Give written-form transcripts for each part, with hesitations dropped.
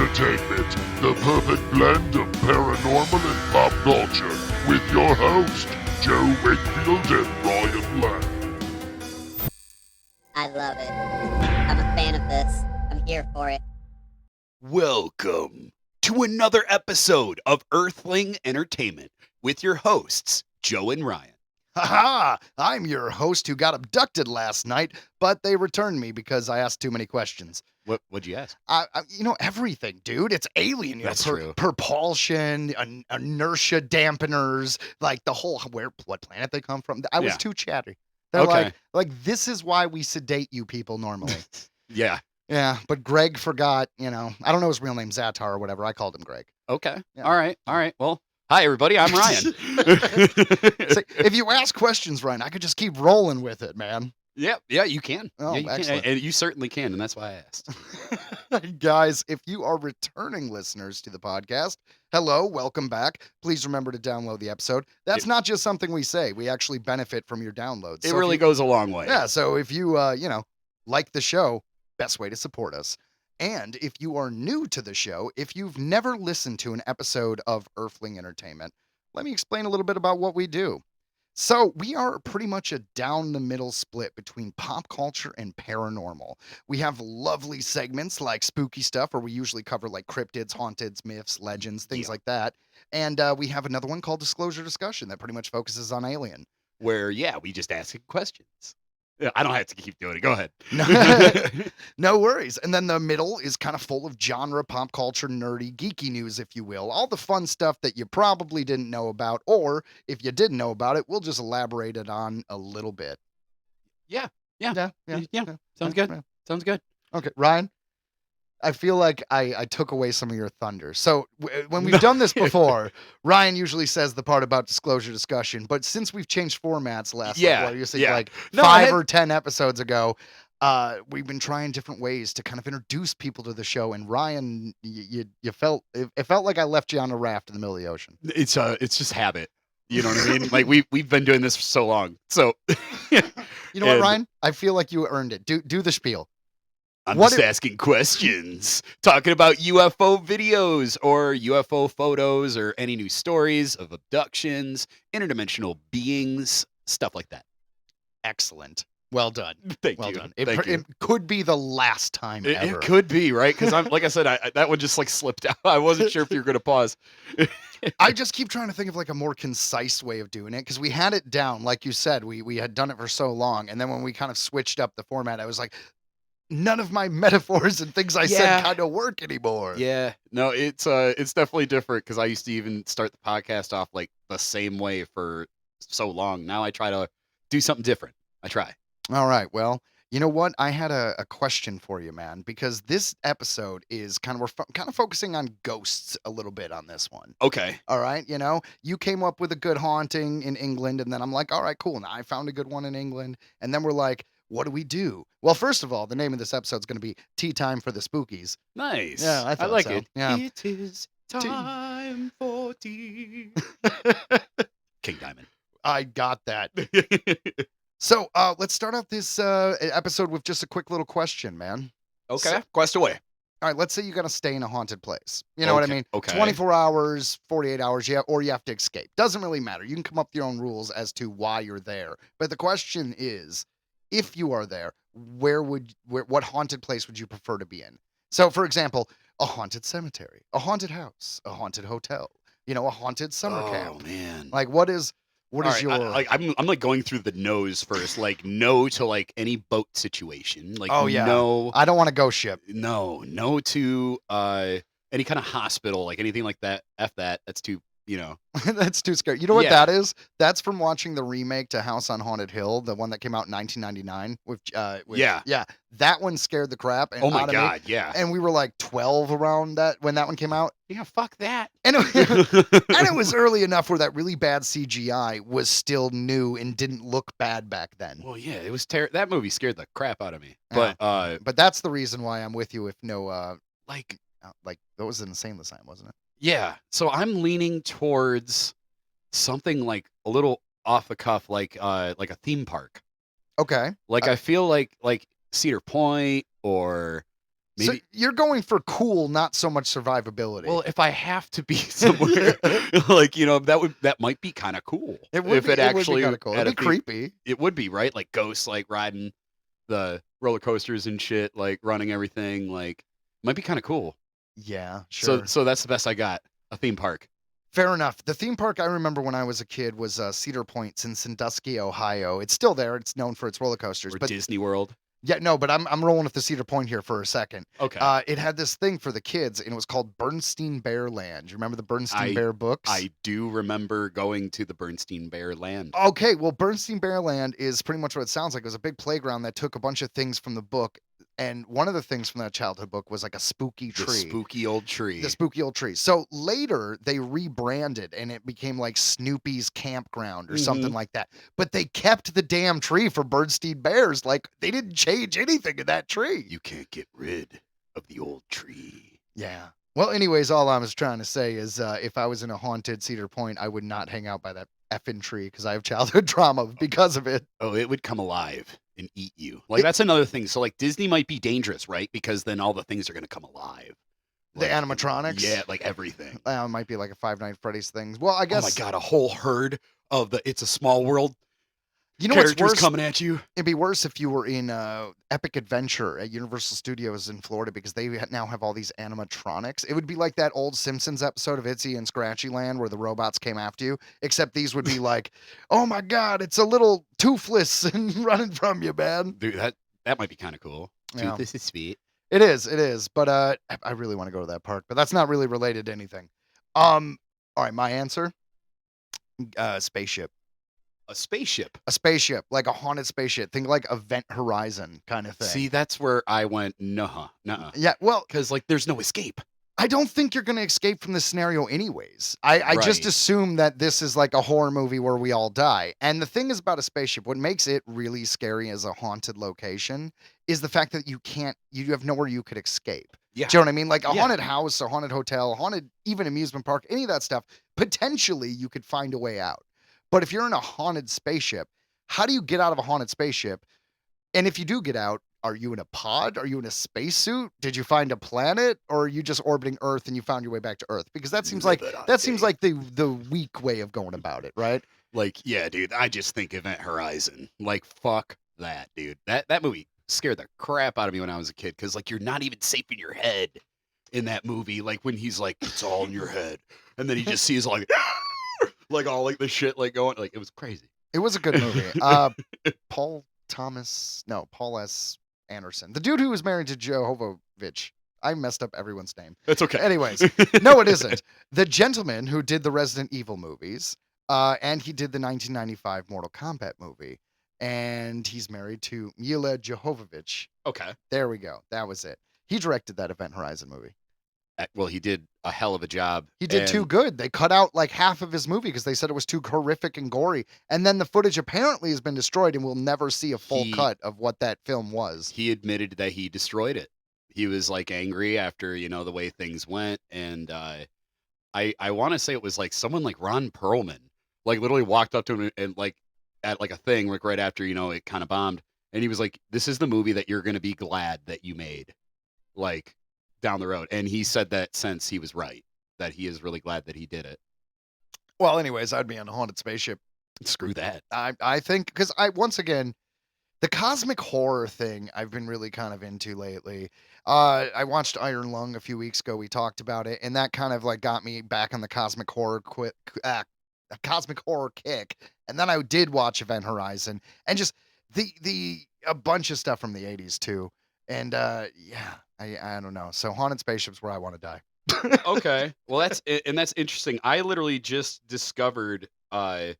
Entertainment, the perfect blend of paranormal and pop culture, with your host, Joe Wakefield and Ryan Lang. I love it. I'm a fan of this. I'm here for it. Welcome to another episode of Earthling Entertainment with your hosts, Joe and Ryan. Haha! I'm your host who got abducted last night, but they returned me because I asked too many questions. What'd you ask? Everything, dude. It's alien. That's true. Propulsion, inertia dampeners, like the whole what planet they come from. I was too chatty. They're Okay. like this is why we sedate you people normally. Yeah. Yeah, but Greg forgot. I don't know his real name, Zatar or whatever. I called him Greg. Okay. Yeah. All right. Well, hi everybody. I'm Ryan. So, if you ask questions, Ryan, I could just keep rolling with it, man. Yeah, you can. Oh, yeah, you excellent. can. And you certainly can, and that's why I asked. Guys, if you are returning listeners to the podcast, hello, welcome back. Please remember to download the episode. That's not just something we say. We actually benefit from your downloads. It really goes a long way. Yeah, so if you, like the show, best way to support us. And if you are new to the show, if you've never listened to an episode of Earthling Entertainment, let me explain a little bit about what we do. So we are pretty much a down the middle split between pop culture and paranormal. We have lovely segments like spooky stuff where we usually cover like cryptids, haunteds, myths, legends, things like that. And we have another one called Disclosure Discussion that pretty much focuses on Alien. Where, we just ask questions. Yeah, I don't have to keep doing it. Go ahead. No worries. And then the middle is kind of full of genre, pop culture, nerdy, geeky news, if you will. All the fun stuff that you probably didn't know about, or if you didn't know about it, we'll just elaborate it on a little bit. Yeah. Sounds good. Yeah. Sounds good. Okay, Ryan, I feel like I took away some of your thunder. So when we've done this before, Ryan usually says the part about disclosure discussion, but since we've changed formats like 5 or 10 episodes ago, we've been trying different ways to kind of introduce people to the show. And Ryan, it felt like I left you on a raft in the middle of the ocean. It's just habit. You know what I mean? Like we've been doing this for so long. So you know what, Ryan? I feel like you earned it. Do the spiel. I'm just asking questions, talking about UFO videos or UFO photos or any new stories of abductions, interdimensional beings, stuff like that. Excellent. Well done. Thank well you. done. Thank you. It could be the last time ever. It could be, right? Because like I said, that one just like slipped out. I wasn't sure if you were going to pause. I just keep trying to think of like a more concise way of doing it because we had it down. Like you said, we had done it for so long. And then when we kind of switched up the format, I was like, none of my metaphors and things I said kind of work anymore. Yeah, no, it's definitely different because I used to even start the podcast off like the same way for so long. Now I try to do something different. I try. All right. Well, you know what? I had a question for you, man, because this episode is we're kind of focusing on ghosts a little bit on this one. Okay. All right. You came up with a good haunting in England, and then I'm like, all right, cool. Now I found a good one in England, and then we're like, what do we do? Well, first of all, the name of this episode is going to be Teatime for the Spookies. Nice. Yeah, I like so. it. Yeah. It is time for tea. King Diamond. I got that. So let's start off this episode with just a quick little question, man. Okay. So, quest away. All right, let's say you got to stay in a haunted place. You know what I mean? Okay. 24 hours, 48 hours, or you have to escape. Doesn't really matter. You can come up with your own rules as to why you're there. But the question is, if you are there, what haunted place would you prefer to be in? So, for example, a haunted cemetery, a haunted house, a haunted hotel, a haunted summer camp. Oh man! Like, what is your? I'm like going through the no's first. Like no to like any boat situation. Like no, I don't want to go ship. No to any kind of hospital, like anything like that. F that. That's too. That's too scary. You know what that is? That's from watching the remake to House on Haunted Hill, the one that came out in 1999. That one scared the crap out of me. Yeah. And we were like 12 around when that one came out. Yeah, fuck that. And it was early enough where that really bad CGI was still new and didn't look bad back then. Well, yeah, it was that movie scared the crap out of me. But that's the reason why I'm with you. If no, like that was an insane asylum, wasn't it? Yeah, so I'm leaning towards something like a little off the cuff, like a theme park. Okay. Like I feel like Cedar Point or So Maybe. you're going for cool, not so much survivability. Well, if I have to be somewhere, like that might be kind of cool. it would If be, it actually kind of cool. had It'd be a theme- creepy. It would be, right? Like ghosts, like riding the roller coasters and shit, like running everything. Like might be kind of cool. Yeah, sure. So that's the best I got. A theme park. Fair enough. The theme park I remember when I was a kid was Cedar Point in Sandusky, Ohio. It's still there. It's known for its roller coasters. Or But Disney World. yeah, no, but I'm rolling with the Cedar Point here for a second. Okay. It had this thing for the kids, and it was called Bernstein Bear Land. You remember the Bernstein Bear books? I do remember going to the Bernstein Bear Land. Okay, well, Bernstein Bear Land is pretty much what it sounds like. It was a big playground that took a bunch of things from the book, and one of the things from that childhood book was like a spooky tree. The spooky old tree. The spooky old tree. So later they rebranded and it became like Snoopy's campground or something like that. But they kept the damn tree for Bernstein Bears. Like they didn't change anything in that tree. You can't get rid of the old tree. Yeah. Well, anyways, all I was trying to say is if I was in a haunted Cedar Point, I would not hang out by that effing tree because I have childhood trauma because of it. Oh, it would come alive and eat you. Like that's another thing. So like Disney might be dangerous, right? Because then all the things are going to come alive. The Like, animatronics? Yeah, like everything. It might be like a Five Nights at Freddy's thing. Well, I guess. Oh my god, a whole herd of the It's a Small World You know what's characters worse? coming at you. It'd be worse if you were in Epic Adventure at Universal Studios in Florida because they now have all these animatronics. It would be like that old Simpsons episode of Itsy and Scratchy Land where the robots came after you, except these would be like, oh my god, it's a little toothless and running from you, man. Dude, that might be kind of cool. Yeah. Dude, this is sweet. It is. But I really want to go to that park, but that's not really related to anything. All right, my answer, spaceship. A spaceship. A spaceship, like a haunted spaceship. Think like Event Horizon kind of thing. See, that's where I went, nuh-uh. Yeah, well, Because, like, there's no escape. I don't think you're going to escape from this scenario anyways. I just Right. assume that this is like a horror movie where we all die. And the thing is about a spaceship, what makes it really scary as a haunted location is the fact that you have nowhere you could escape. Yeah. Do you know what I mean? Like a Yeah. haunted house, a haunted hotel, haunted even amusement park, any of that stuff, potentially you could find a way out. But if you're in a haunted spaceship, how do you get out of a haunted spaceship? And if you do get out, are you in a pod? Are you in a spacesuit? Did you find a planet? Or are you just orbiting Earth and you found your way back to Earth? Because that seems like Live it on the weak way of going about it, right? Like, yeah, dude, I just think Event Horizon. Like, fuck that, dude. That movie scared the crap out of me when I was a kid because, like, you're not even safe in your head in that movie. Like, when he's like, it's all in your head. And then he just sees, like, like, all, like, the shit, like, going, like, it was crazy. It was a good movie. Paul S. Anderson. The dude who was married to Jovovich. I messed up everyone's name. That's okay. Anyways, no, it isn't. The gentleman who did the Resident Evil movies, and he did the 1995 Mortal Kombat movie. And he's married to Mila Jovovich. Okay. There we go. That was it. He directed that Event Horizon movie. Well, he did a hell of a job. He did too good. They cut out like half of his movie because they said it was too horrific and gory. And then the footage apparently has been destroyed and we'll never see a full cut of what that film was. He admitted that he destroyed it. He was like angry after, the way things went. And I want to say it was like someone like Ron Perlman, like literally walked up to him and like at like a thing like right after, it kind of bombed. And he was like, this is the movie that you're going to be glad that you made. Like, down the road. And he said that since he was right, that he is really glad that he did it. Well, anyways, I'd be on a haunted spaceship. Screw that. I think, because once again, the cosmic horror thing I've been really kind of into lately. I watched Iron Lung a few weeks ago. We talked about it, and that kind of like got me back on the cosmic horror cosmic horror kick. And then I did watch Event Horizon and just a bunch of stuff from the 80s too. And yeah, I don't know. So haunted spaceships where I want to die. Okay. Well, that's interesting. I literally just discovered a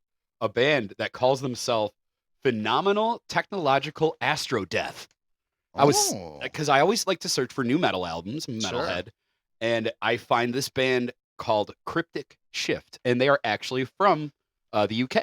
band that calls themselves Phenomenal Technological Astro Death. Because I always like to search for new metal albums, metalhead, and I find this band called Cryptic Shift, and they are actually from the UK.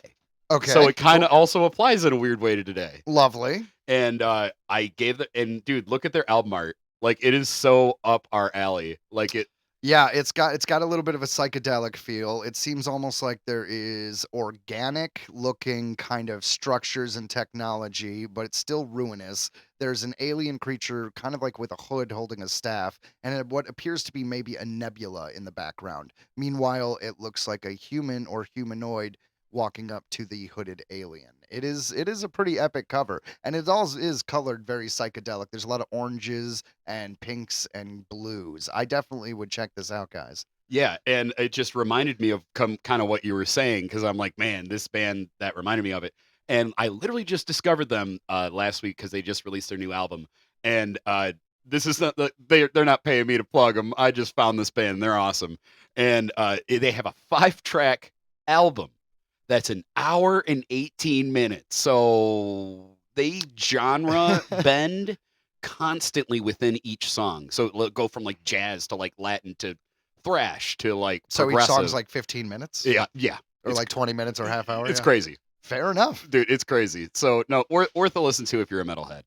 Okay. So it kind of also applies in a weird way to today. Lovely. And I gave and dude, look at their album art. Like, it is so up our alley. Like, Yeah, it's got a little bit of a psychedelic feel. It seems almost like there is organic looking kind of structures and technology, but it's still ruinous. There's an alien creature kind of like with a hood holding a staff, and what appears to be maybe a nebula in the background. Meanwhile, it looks like a human or humanoid walking up to the hooded alien. It is a pretty epic cover, and it also is colored very psychedelic. There's a lot of oranges and pinks and blues. I definitely would check this out, guys. Yeah, and it just reminded me of kind of what you were saying because I'm like, man, this band that reminded me of it. And I literally just discovered them last week because they just released their new album. And this is not they're not paying me to plug them. I just found this band; they're awesome. And they have a 5-track album that's an hour and 18 minutes. So they genre bend constantly within each song. So it'll go from like jazz to like Latin to thrash to like So each progressive. song's like 15 minutes? Yeah. Or like 20 minutes or half hour? It's Yeah. crazy, Fair enough. dude. It's crazy. So no, worth a listen to if you're a metalhead.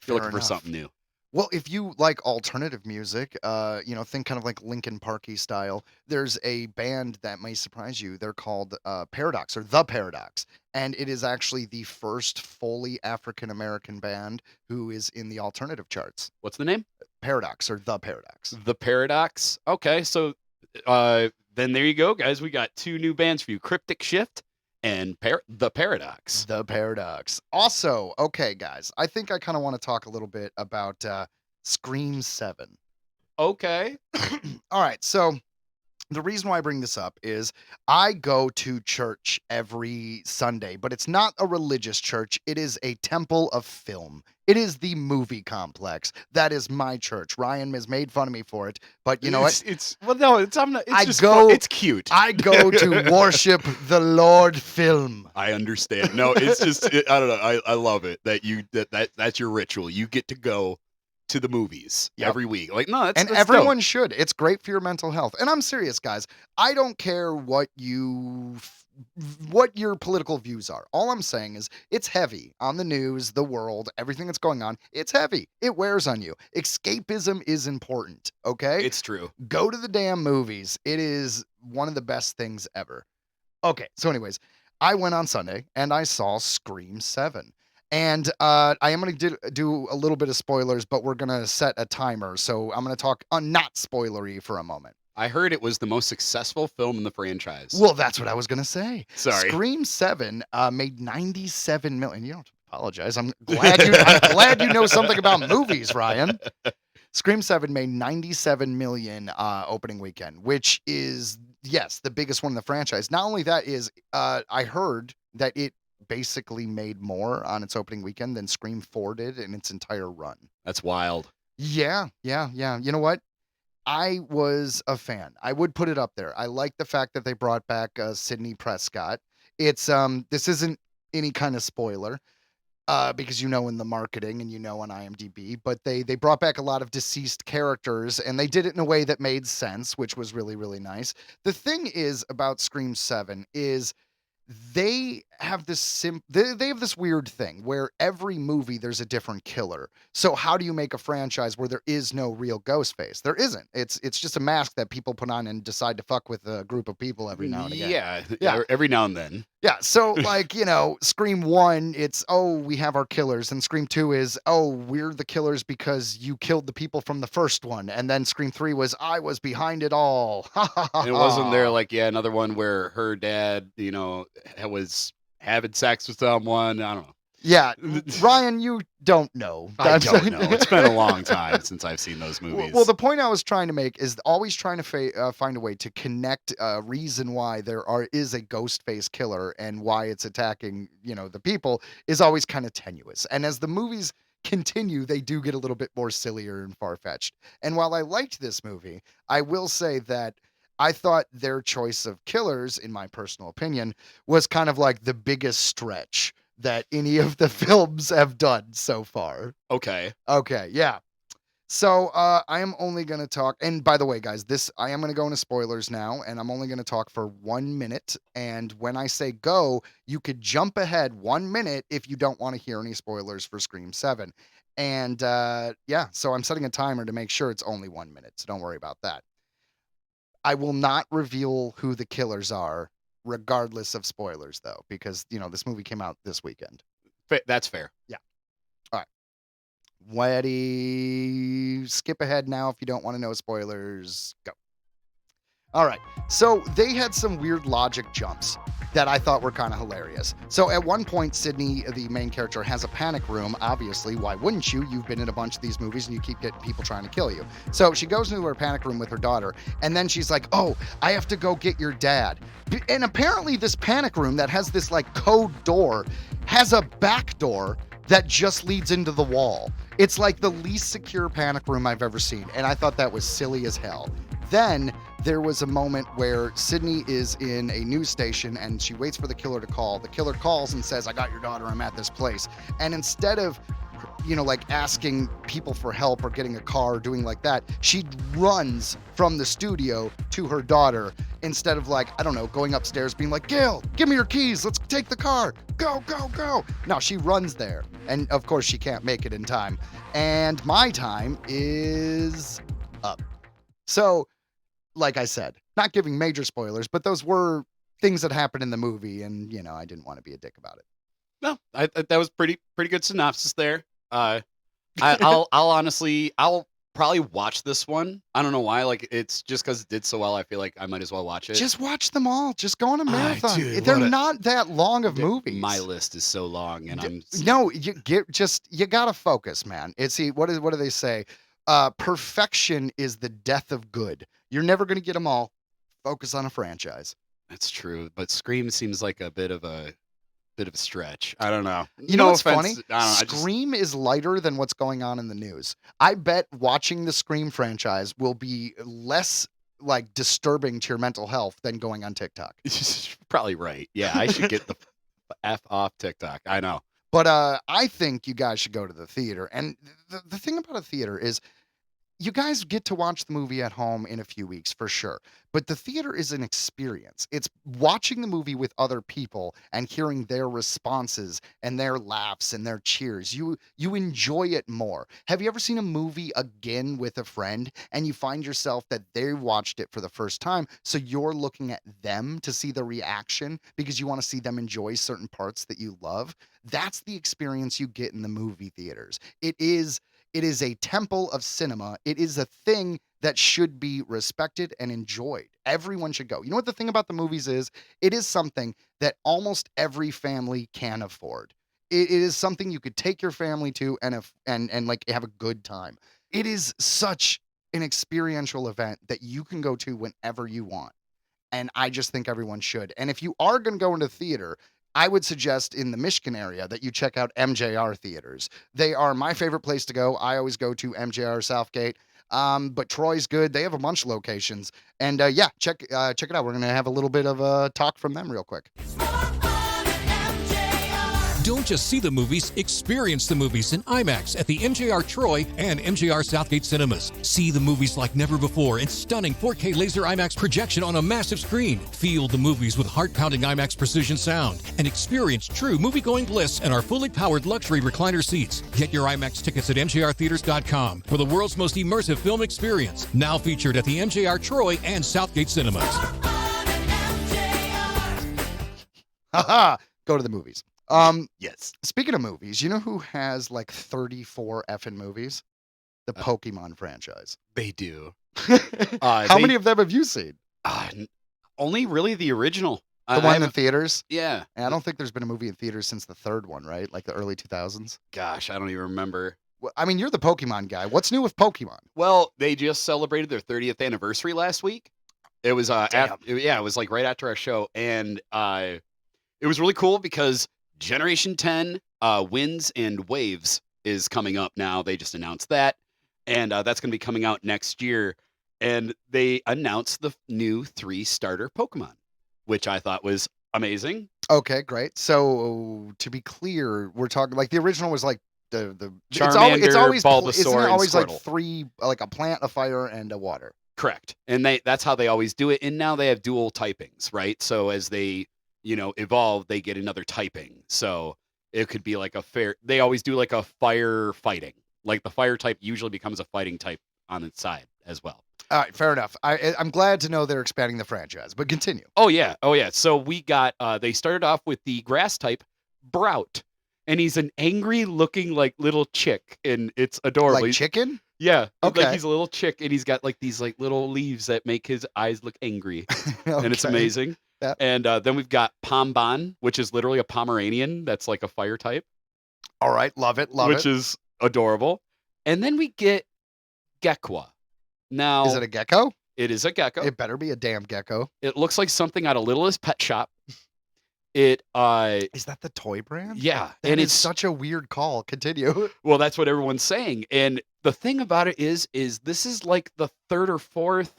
If you're Fair looking for enough. something new. Well, if you like alternative music, think kind of like Linkin Parky style, there's a band that may surprise you. They're called Paradox or The Paradox. And it is actually the first fully African American band who is in the alternative charts. What's the name? Paradox or The Paradox. The Paradox. Okay, so then there you go, guys. We got 2 new bands for you: Cryptic Shift and The Paradox. The Paradox. Also, okay, guys, I think I kind of want to talk a little bit about Scream 7. Okay. All right, so the reason why I bring this up is I go to church every Sunday, but it's not a religious church. It is a temple of film. It is the movie complex. That is my church. Ryan has made fun of me for it, but you know what? It's well, no, it's I'm not. It's I just go- it's cute. I go to worship the Lord film. I understand. No, it's just I don't know. I love it that that's your ritual. You get to go to the movies Yep. every week. Like no, that's And that's everyone dope. should. It's great for your mental health. And I'm serious, guys. I don't care what your political views are. All I'm saying is it's heavy on the news, the world, everything that's going on. It's heavy. It wears on you. Escapism is important, okay? It's true. Go to the damn movies. It is one of the best things ever. Okay, so anyways, I went on Sunday and I saw Scream 7. And I am going to do a little bit of spoilers, but we're going to set a timer. So I'm going to talk not spoilery for a moment. I heard it was the most successful film in the franchise. Well, that's what I was going to say. Sorry. Scream 7 made 97 million. You don't have to apologize. I'm glad you know something about movies, Ryan. Scream 7 made 97 million opening weekend, which is, yes, the biggest one in the franchise. Not only that is, I heard that it basically made more on its opening weekend than Scream 4 did in its entire run. That's wild. Yeah. You know what? I was a fan. I would put it up there. I like the fact that they brought back Sidney Prescott. It's this isn't any kind of spoiler because you know in the marketing and you know on IMDb, but they brought back a lot of deceased characters and they did it in a way that made sense, which was really, really nice. The thing is about Scream 7 is they have this they have this weird thing where every movie there's a different killer. So how do you make a franchise where there is no real ghost face? There isn't. It's just a mask that people put on and decide to fuck with a group of people every now and again. Yeah. Every now and then. Yeah, so like, Scream 1, it's, oh, we have our killers. And Scream 2 is, oh, we're the killers because you killed the people from the first one. And then Scream 3 was, I was behind it all. And it wasn't there like, another one where her dad, was having sex with someone. I don't know. Yeah, Ryan, you don't know. I don't know. It's been a long time since I've seen those movies. Well, the point I was trying to make is always trying to find a way to connect a reason why is a ghost face killer and why it's attacking, the people is always kind of tenuous. And as the movies continue, they do get a little bit more sillier and far-fetched. And while I liked this movie, I will say that I thought their choice of killers, in my personal opinion, was kind of like the biggest stretch that any of the films have done so far. Okay, yeah. So I am only going to talk, and by the way, guys, I am going to go into spoilers now, and I'm only going to talk for 1 minute. And when I say go, you could jump ahead 1 minute if you don't want to hear any spoilers for Scream 7. And so I'm setting a timer to make sure it's only 1 minute, so don't worry about that. I will not reveal who the killers are, regardless of spoilers, though, because this movie came out this weekend. That's fair. All right. Ready? Skip ahead now if you don't want to know spoilers. Go. All right. So they had some weird logic jumps that I thought were kind of hilarious. So at one point, Sydney, the main character, has a panic room. Obviously, why wouldn't you? You've been in a bunch of these movies and you keep getting people trying to kill you. So she goes into her panic room with her daughter, and then she's like, oh, I have to go get your dad. And apparently this panic room that has this like code door has a back door that just leads into the wall. It's like the least secure panic room I've ever seen, and I thought that was silly as hell. Then there was a moment where Sydney is in a news station and she waits for the killer to call. The killer calls and says, I got your daughter, I'm at this place. And instead of, like asking people for help or getting a car or doing like that, she runs from the studio to her daughter instead of like, I don't know, going upstairs being like, Gail, give me your keys, let's take the car, go, go, go. No, she runs there. And of course she can't make it in time. And my time is up. So, like I said, not giving major spoilers, but those were things that happened in the movie, and I didn't want to be a dick about it. No, that was pretty good synopsis there. I'll honestly, I'll probably watch this one. I don't know why. Like, it's just because it did so well. I feel like I might as well watch it. Just watch them all. Just go on a marathon. Dude, they're not that long of movies. My list is so long, and no. You gotta focus, man. What do they say? Perfection is the death of good. You're never gonna get them all. Focus on a franchise. That's true, but Scream seems like a bit of a stretch. I don't know. You know what's funny? I don't know, Scream is lighter than what's going on in the news. I bet watching the Scream franchise will be less like disturbing to your mental health than going on TikTok. Probably right. Yeah, I should get the F off TikTok. I know. But I think you guys should go to the theater. And the thing about a theater is you guys get to watch the movie at home in a few weeks for sure. But the theater is an experience. It's watching the movie with other people and hearing their responses and their laughs and their cheers. You enjoy it more. Have you ever seen a movie again with a friend and you find yourself that they watched it for the first time, so you're looking at them to see the reaction because you want to see them enjoy certain parts that you love? That's the experience you get in the movie theaters. It is a temple of cinema. It is a thing that should be respected and enjoyed. Everyone should go. You know what the thing about the movies is? It is something that almost every family can afford. It is something you could take your family to and like have a good time. It is such an experiential event that you can go to whenever you want. And I just think everyone should. And if you are going to go into theater, I would suggest in the Michigan area that you check out MJR theaters. They are my favorite place to go. I always go to MJR Southgate. But Troy's good. They have a bunch of locations. And yeah, check it out. We're going to have a little bit of a talk from them real quick. Don't just see the movies, experience the movies in IMAX at the MJR Troy and MJR Southgate Cinemas. See the movies like never before in stunning 4K laser IMAX projection on a massive screen. Feel the movies with heart-pounding IMAX precision sound and experience true movie-going bliss in our fully powered luxury recliner seats. Get your IMAX tickets at mjrtheaters.com for the world's most immersive film experience. Now featured at the MJR Troy and Southgate Cinemas. Haha! Go to the movies. Yes. Speaking of movies, you know who has like 34 effing movies? The Pokemon franchise. They do. How many of them have you seen? Only really the original. The one in the theaters? Yeah. And I don't think there's been a movie in theaters since the third one, right? Like the early 2000s. Gosh, I don't even remember. Well, I mean, you're the Pokemon guy. What's new with Pokemon? Well, they just celebrated their 30th anniversary last week. It was it was like right after our show, and it was really cool because Generation 10 Winds and Waves is coming up now. They just announced that, and that's going to be coming out next year. And they announced the new 3-starter Pokemon, which I thought was amazing. Okay, great. So to be clear, we're talking like the original was like the Charmander, it's always Bulbasaur, isn't it and always like Squirtle. 3, like a plant, a fire, and a water? Correct. And that's how they always do it. And now they have dual typings, right? So as they evolve, they get another typing. So it could be like they always do like a fire fighting. Like the fire type usually becomes a fighting type on its side as well. All right, fair enough. I'm glad to know they're expanding the franchise, but continue. Oh yeah. So we got they started off with the grass type Brout. And he's an angry looking like little chick, and it's adorable. Like chicken? Yeah. Okay. Like he's a little chick, and he's got like these like little leaves that make his eyes look angry. And it's Okay. amazing. Yeah. And then we've got Pomban, which is literally a Pomeranian that's like a fire type. All right, love it. Which is adorable. And then we get Gekwa. Now, Is it a gecko? it is a gecko. It better be a damn gecko. It looks like something out of Littlest Pet Shop. It Is that the toy brand? yeah, That and is it's such a weird call. Continue. well, that's what everyone's saying. And the thing about it is this is like the third or fourth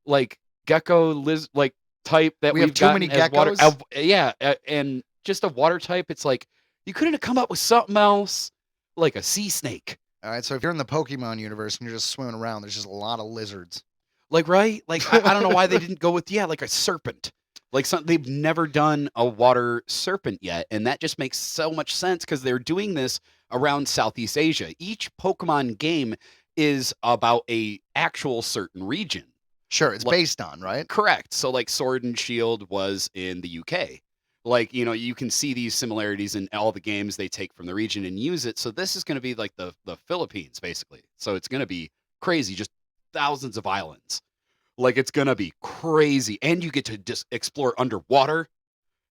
like gecko like type that We have we've too many gotten as water. geckos? And just a water type. It's like you couldn't have come up with something else like a sea snake. All right, so if you're in the Pokemon universe and you're just swimming around, there's just a lot of lizards. Like, right? Like, I don't know why they didn't go with, like a serpent. Like, something they've never done a water serpent yet. And that just makes so much sense because they're doing this around Southeast Asia. Each Pokemon game is about a actual certain region. Sure, it's Like- based on, right? Correct. So, like, Sword and Shield was in the UK. Like, you can see these similarities in all the games they take from the region and use it. So this is going to be like the Philippines, basically. So it's going to be crazy, just thousands of islands. Like, it's going to be crazy. And you get to just explore underwater.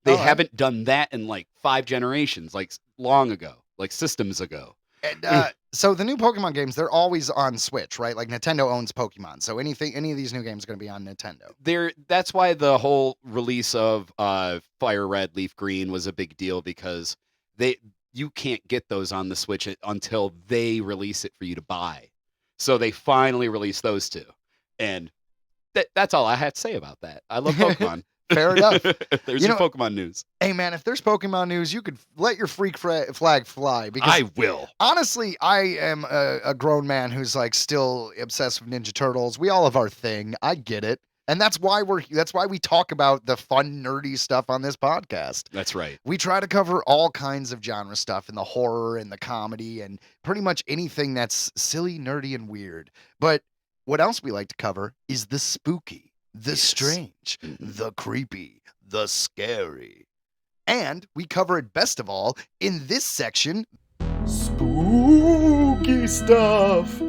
They All right. haven't done that in like 5 generations, like long ago, like systems ago. And, so the new Pokemon games, they're always on Switch, right? Like Nintendo owns Pokemon, so any of these new games are going to be on Nintendo. That's why the whole release of Fire Red, Leaf Green was a big deal because you can't get those on the Switch until they release it for you to buy. So they finally released those two. And that's all I had to say about that. I love Pokemon. Fair enough. There's You your know- Pokemon news. Hey, man, if there's Pokemon news, you could let your freak flag fly. Because I will. honestly, I am a grown man who's like still obsessed with Ninja Turtles. We all have our thing. I get it. And that's why we talk about the fun, nerdy stuff on this podcast. That's right. We try to cover all kinds of genre stuff in the horror and the comedy and pretty much anything that's silly, nerdy, and weird. But what else we like to cover is the spooky, the Yes. strange, Mhm. the creepy, the scary. And we cover it best of all in this section, spooky stuff.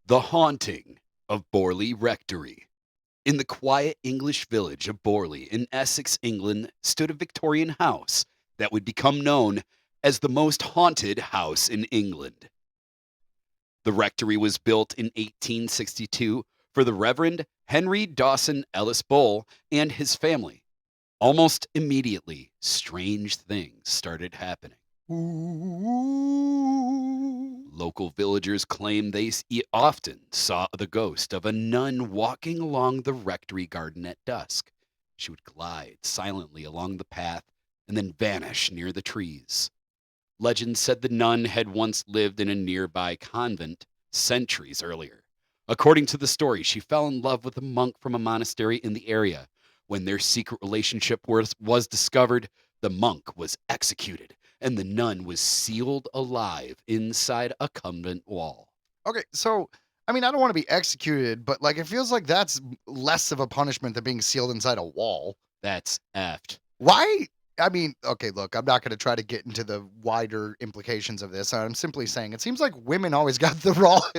The Haunting of Borley Rectory. In the quiet English village of Borley in Essex, England, stood a Victorian house that would become known as the most haunted house in England. The rectory was built in 1862 for the Reverend Henry Dawson Ellis Bull and his family. Almost immediately, strange things started happening. Local villagers claim they often saw the ghost of a nun walking along the rectory garden at dusk. She would glide silently along the path and then vanish near the trees. Legend said the nun had once lived in a nearby convent centuries earlier. According to the story, she fell in love with a monk from a monastery in the area. When their secret relationship was discovered, the monk was executed and the nun was sealed alive inside a convent wall. Okay, so I mean, I don't want to be executed, but like it feels like that's less of a punishment than being sealed inside a wall. That's effed. Why? I mean, okay, look, I'm not going to try to get into the wider implications of this. I'm simply saying it seems like women always got the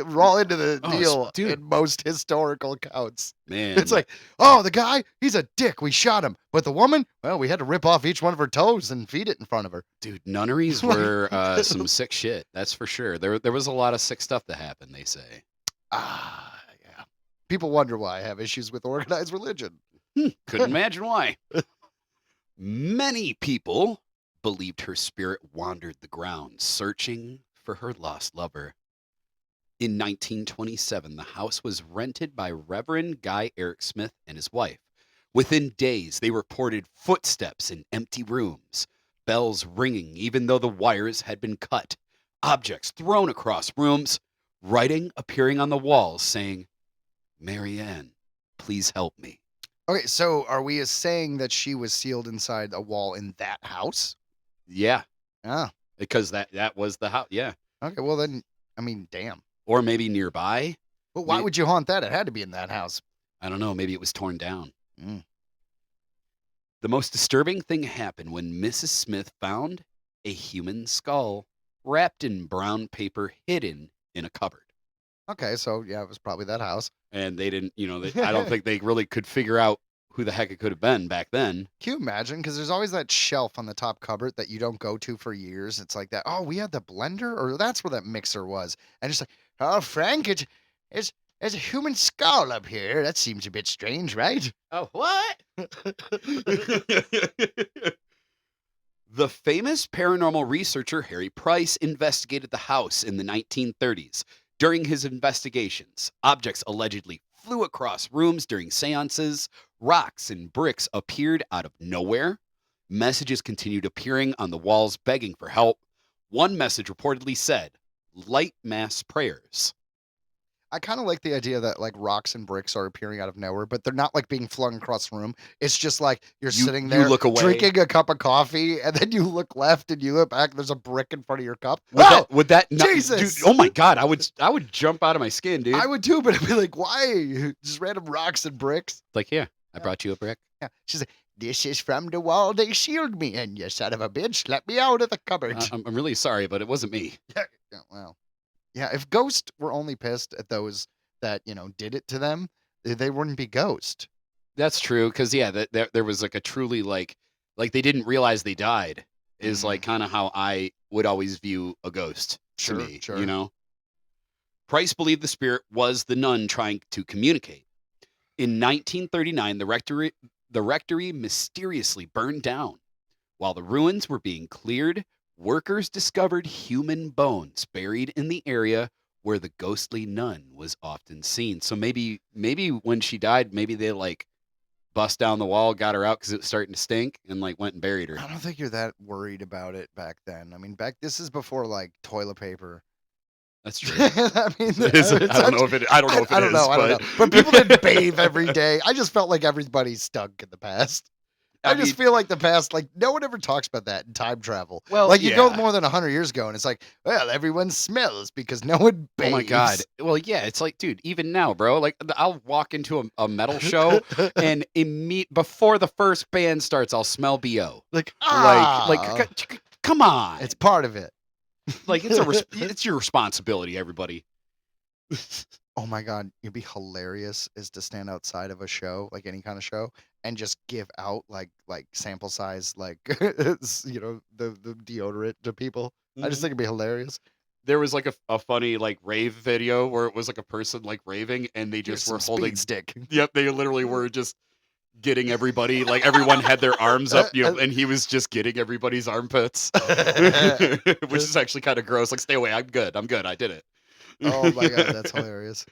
raw into the Oh, deal dude. in most historical accounts. Man. It's like, oh, the guy, he's a dick. We shot him. But the woman, well, we had to rip off each one of her toes and feed it in front of her. dude, nunneries were some sick shit. That's for sure. There was a lot of sick stuff that happened, they say. Ah, yeah. People wonder why I have issues with organized religion. Couldn't imagine why. Many people believed her spirit wandered the grounds, searching for her lost lover. In 1927, the house was rented by Reverend Guy Eric Smith and his wife. Within days, they reported footsteps in empty rooms, bells ringing even though the wires had been cut, objects thrown across rooms, writing appearing on the walls saying, "Marianne, please help me." Okay, so are we saying that she was sealed inside a wall in that house? Yeah, Ah, because that was the house. Yeah. okay, well then, I mean, damn. Or maybe nearby. But why would you haunt that? It had to be in that house. I don't know. Maybe it was torn down. Mm. The most disturbing thing happened when Mrs. Smith found a human skull wrapped in brown paper hidden in a cupboard. Okay, so yeah, it was probably that house. And they didn't, I don't think they really could figure out who the heck it could have been back then. Can you imagine? Because there's always that shelf on the top cupboard that you don't go to for years. It's like that. Oh, we had the blender, or that's where that mixer was. And it's like, oh, Frank, it's there's a human skull up here. That seems a bit strange, right? Oh, what? The famous paranormal researcher Harry Price investigated the house in the 1930s. During his investigations, objects allegedly flew across rooms during seances, rocks and bricks appeared out of nowhere, messages continued appearing on the walls begging for help. One message reportedly said, "Light mass prayers." I kind of like the idea that like rocks and bricks are appearing out of nowhere, but they're not like being flung across the room. It's just like you're sitting there look away. drinking a cup of coffee, and then you look left and you look back. And there's a brick in front of your cup. Would that not, Jesus! Dude, oh my God, I would jump out of my skin, dude. I would too, but I'd be like, why? Just random rocks and bricks. Like, here, I brought you a brick. Yeah. She's like, this is from the wall they sealed me in, you son of a bitch. Let me out of the cupboard. I'm really sorry, but it wasn't me. Yeah, well, yeah, if ghosts were only pissed at those that, did it to them, they wouldn't be ghost. That's true, because, yeah, there was like a truly like they didn't realize they died is like kind of how I would always view a ghost to me, Sure. Price believed the spirit was the nun trying to communicate. In 1939, the rectory mysteriously burned down. While the ruins were being cleared, workers discovered human bones buried in the area where the ghostly nun was often seen. So maybe when she died, maybe they like bust down the wall, got her out because it was starting to stink, and like went and buried her. I don't think you're that worried about it back then. I mean, this is before like toilet paper. That's true. I mean, I don't know if it is. I don't know. But people didn't bathe every day. I just felt like everybody stunk in the past. I just feel like the past, like no one ever talks about that in time travel. Well, like you go more than 100 years ago, and it's like, well, everyone smells because no one bathes. Oh my God. Well, yeah, it's like, dude, even now, bro. Like, I'll walk into a metal show, and before the first band starts, I'll smell BO. Come on. It's part of it. Like it's your responsibility, everybody. Oh my God, it'd be hilarious is to stand outside of a show, like any kind of show, and just give out like sample size, like the deodorant to people. I just think it'd be hilarious. There was like a funny like rave video where it was like a person like raving, and they just were holding stick. Yep, they literally were just getting everybody, like everyone had their arms up, and he was just getting everybody's armpits, which is actually kind of gross. Like, stay away. I'm good. I did it. Oh my God, that's hilarious.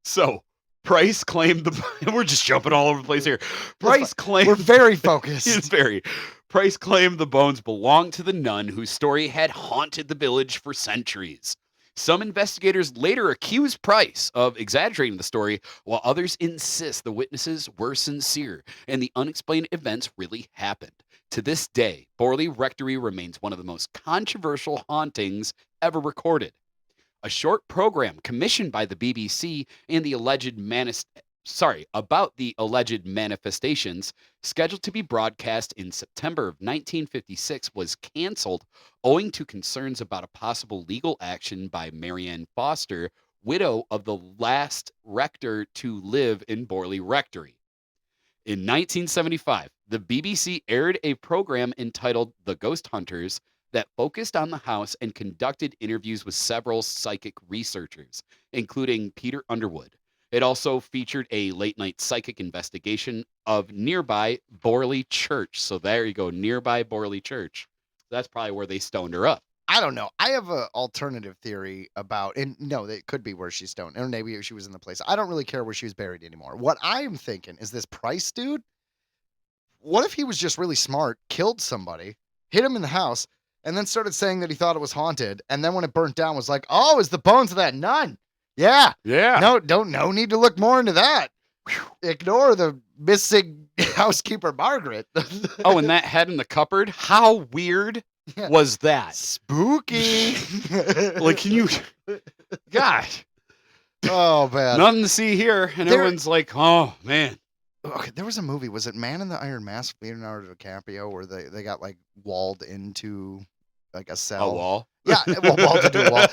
So Price claimed we're just jumping all over the place here. Price claimed we're very focused. It's very. Price claimed the bones belonged to the nun whose story had haunted the village for centuries. Some investigators later accused Price of exaggerating the story, while others insist the witnesses were sincere and the unexplained events really happened. To this day, Borley Rectory remains one of the most controversial hauntings ever recorded. A short program commissioned by the BBC and the about the alleged manifestations, scheduled to be broadcast in September of 1956, was canceled owing to concerns about a possible legal action by Marianne Foster, widow of the last rector to live in Borley Rectory. In 1975, the BBC aired a program entitled The Ghost Hunters that focused on the house and conducted interviews with several psychic researchers, including Peter Underwood. It also featured a late-night psychic investigation of nearby Borley Church. So there you go, nearby Borley Church. That's probably where they stoned her up. I don't know. I have an alternative theory about, and no, it could be where she's stoned, or maybe she was in the place. I don't really care where she was buried anymore. What I am thinking is this Price dude, what if he was just really smart, killed somebody, hid him in the house, and then started saying that he thought it was haunted, and then when it burnt down was like, oh, it's the bones of that nun. Yeah. No need to look more into that. Ignore the missing housekeeper Margaret. Oh, and that head in the cupboard? How weird was that? Spooky. Like, can you... God. Oh man. Nothing to see here. And There- everyone's like, oh, man. Okay, there was a movie. Was it Man in the Iron Mask, Leonardo DiCaprio, where they got like walled into like a cell? A wall? Yeah, well, walled into a wall.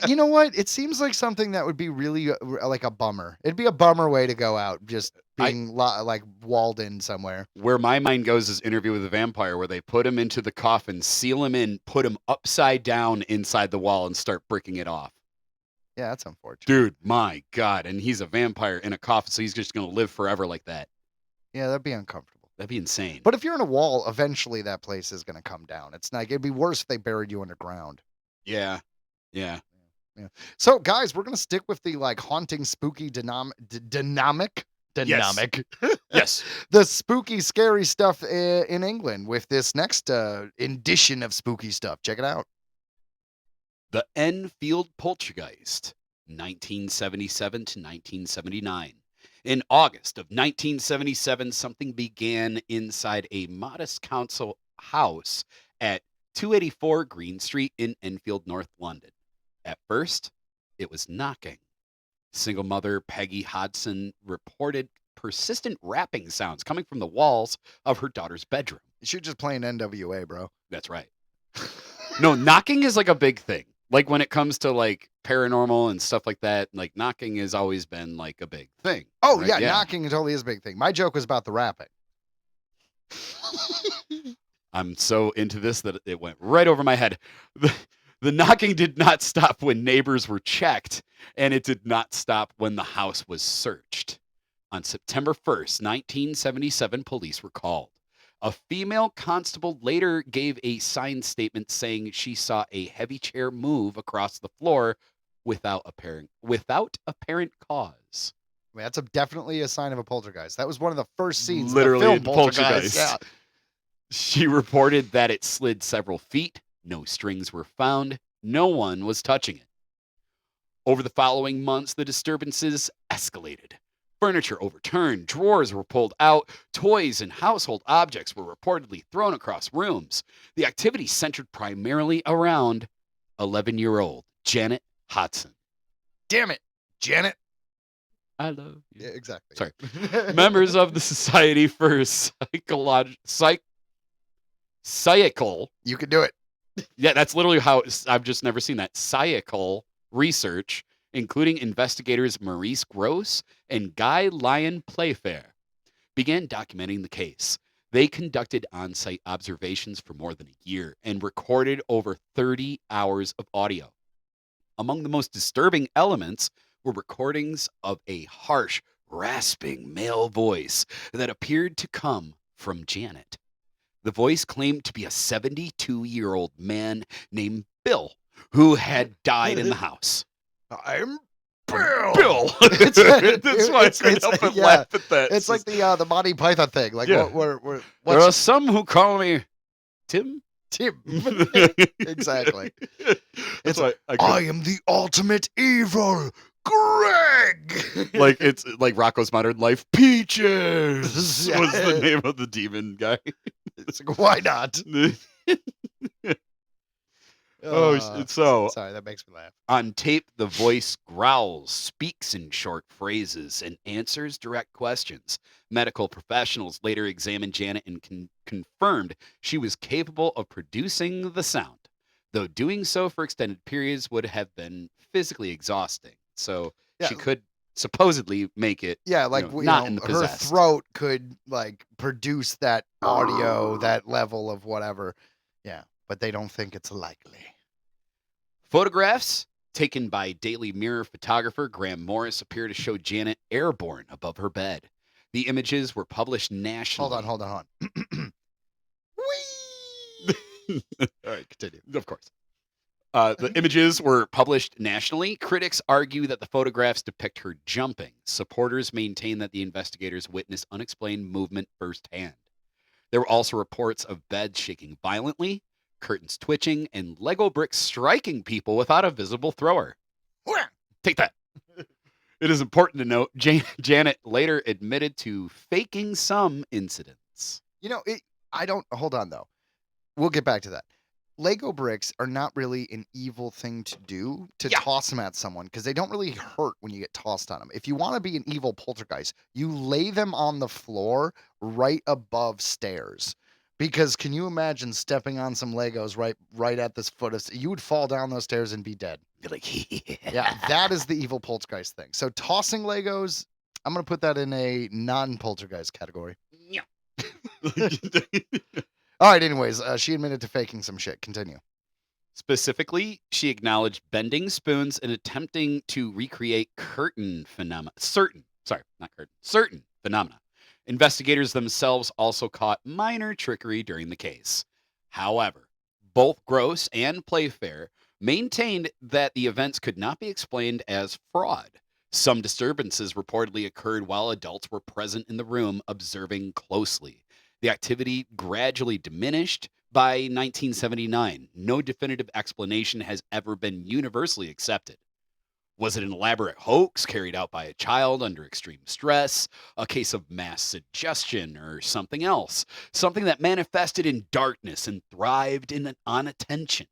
You know what? It seems like something that would be really like a bummer. It'd be a bummer way to go out, just being like walled in somewhere. Where my mind goes is Interview with a Vampire, where they put him into the coffin, seal him in, put him upside down inside the wall, and start bricking it off. Yeah, that's unfortunate. Dude, my God. And he's a vampire in a coffin, so he's just going to live forever like that. Yeah, that'd be uncomfortable. That'd be insane. But if you're in a wall, eventually that place is going to come down. It's like it'd be worse if they buried you underground. Yeah. Yeah. So, guys, we're going to stick with the like haunting, spooky dynamic. Yes. The spooky, scary stuff in England with this next edition of spooky stuff. Check it out. The Enfield Poltergeist, 1977 to 1979. In August of 1977, something began inside a modest council house at 284 Green Street in Enfield, North London. At first, it was knocking. Single mother Peggy Hodson reported persistent rapping sounds coming from the walls of her daughter's bedroom. You should just play an NWA, bro. That's right. No, knocking is like a big thing. Like when it comes to like paranormal and stuff like that, like knocking has always been like a big thing. Oh, right? yeah, knocking totally is a big thing. My joke was about the rapping. I'm so into this that it went right over my head. The knocking did not stop when neighbors were checked, and it did not stop when the house was searched. On September 1st, 1977, police were called. A female constable later gave a signed statement saying she saw a heavy chair move across the floor without apparent cause. I mean, that's definitely a sign of a poltergeist. That was one of the first scenes Literally of the film poltergeist. Yeah. She reported that it slid several feet, no strings were found, no one was touching it. Over the following months, the disturbances escalated. Furniture overturned, drawers were pulled out, toys and household objects were reportedly thrown across rooms. The activity centered primarily around 11-year-old Janet Hodson. Damn it, Janet. I love you. Yeah, exactly. Sorry. Members of the Society for Psychical. You can do it. Yeah, that's literally how I've just never seen that. Psychical research, including investigators Maurice Gross and Guy Lyon Playfair, began documenting the case. They conducted on-site observations for more than a year and recorded over 30 hours of audio. Among the most disturbing elements were recordings of a harsh, rasping male voice that appeared to come from Janet. The voice claimed to be a 72-year-old man named Bill, who had died in the house. I'm Bill. Bill. That's why I couldn't help but laugh at that. It's like the Monty Python thing. Like, Yeah. what's There are some who call me Tim. Tim? Exactly. It's like I am the ultimate evil, Greg. like it's like Rocco's Modern Life. Peaches Yeah. was the name of the demon guy. It's like, why not? So Sorry, that makes me laugh. on tape, the voice growls, speaks in short phrases, and answers direct questions. Medical professionals later examined Janet and confirmed she was capable of producing the sound, though doing so for extended periods would have been physically exhausting. So Yeah. she could supposedly make it. Yeah, like not in the her possessed. throat could like produce that audio, that level of whatever. Yeah, but they don't think it's likely. Photographs taken by Daily Mirror photographer Graham Morris appear to show Janet airborne above her bed. The images were published nationally. Hold on. Whee! All right, continue. Of course. The images were published nationally. Critics argue that the photographs depict her jumping. Supporters maintain that the investigators witnessed unexplained movement firsthand. There were also reports of beds shaking violently, curtains twitching, and Lego bricks striking people without a visible thrower. Take that. It is important to note Janet later admitted to faking some incidents. I don't hold on though. We'll get back to that. Lego bricks are not really an evil thing to do, to Yeah. toss them at someone, because they don't really hurt when you get tossed on them. If you want to be an evil poltergeist, you lay them on the floor right above stairs. Because can you imagine stepping on some Legos right at this foot of you would fall down those stairs and be dead. You're like, Yeah, that is the evil poltergeist thing. So tossing Legos, I'm gonna put that in a non-poltergeist category. Yeah. All right, anyways, she admitted to faking some shit. Continue. Specifically, she acknowledged bending spoons and attempting to recreate certain phenomena. Investigators themselves also caught minor trickery during the case. However, both Gross and Playfair maintained that the events could not be explained as fraud. Some disturbances reportedly occurred while adults were present in the room observing closely. The activity gradually diminished by 1979. No definitive explanation has ever been universally accepted. Was it an elaborate hoax carried out by a child under extreme stress, a case of mass suggestion, or something else? Something that manifested in darkness and thrived on attention?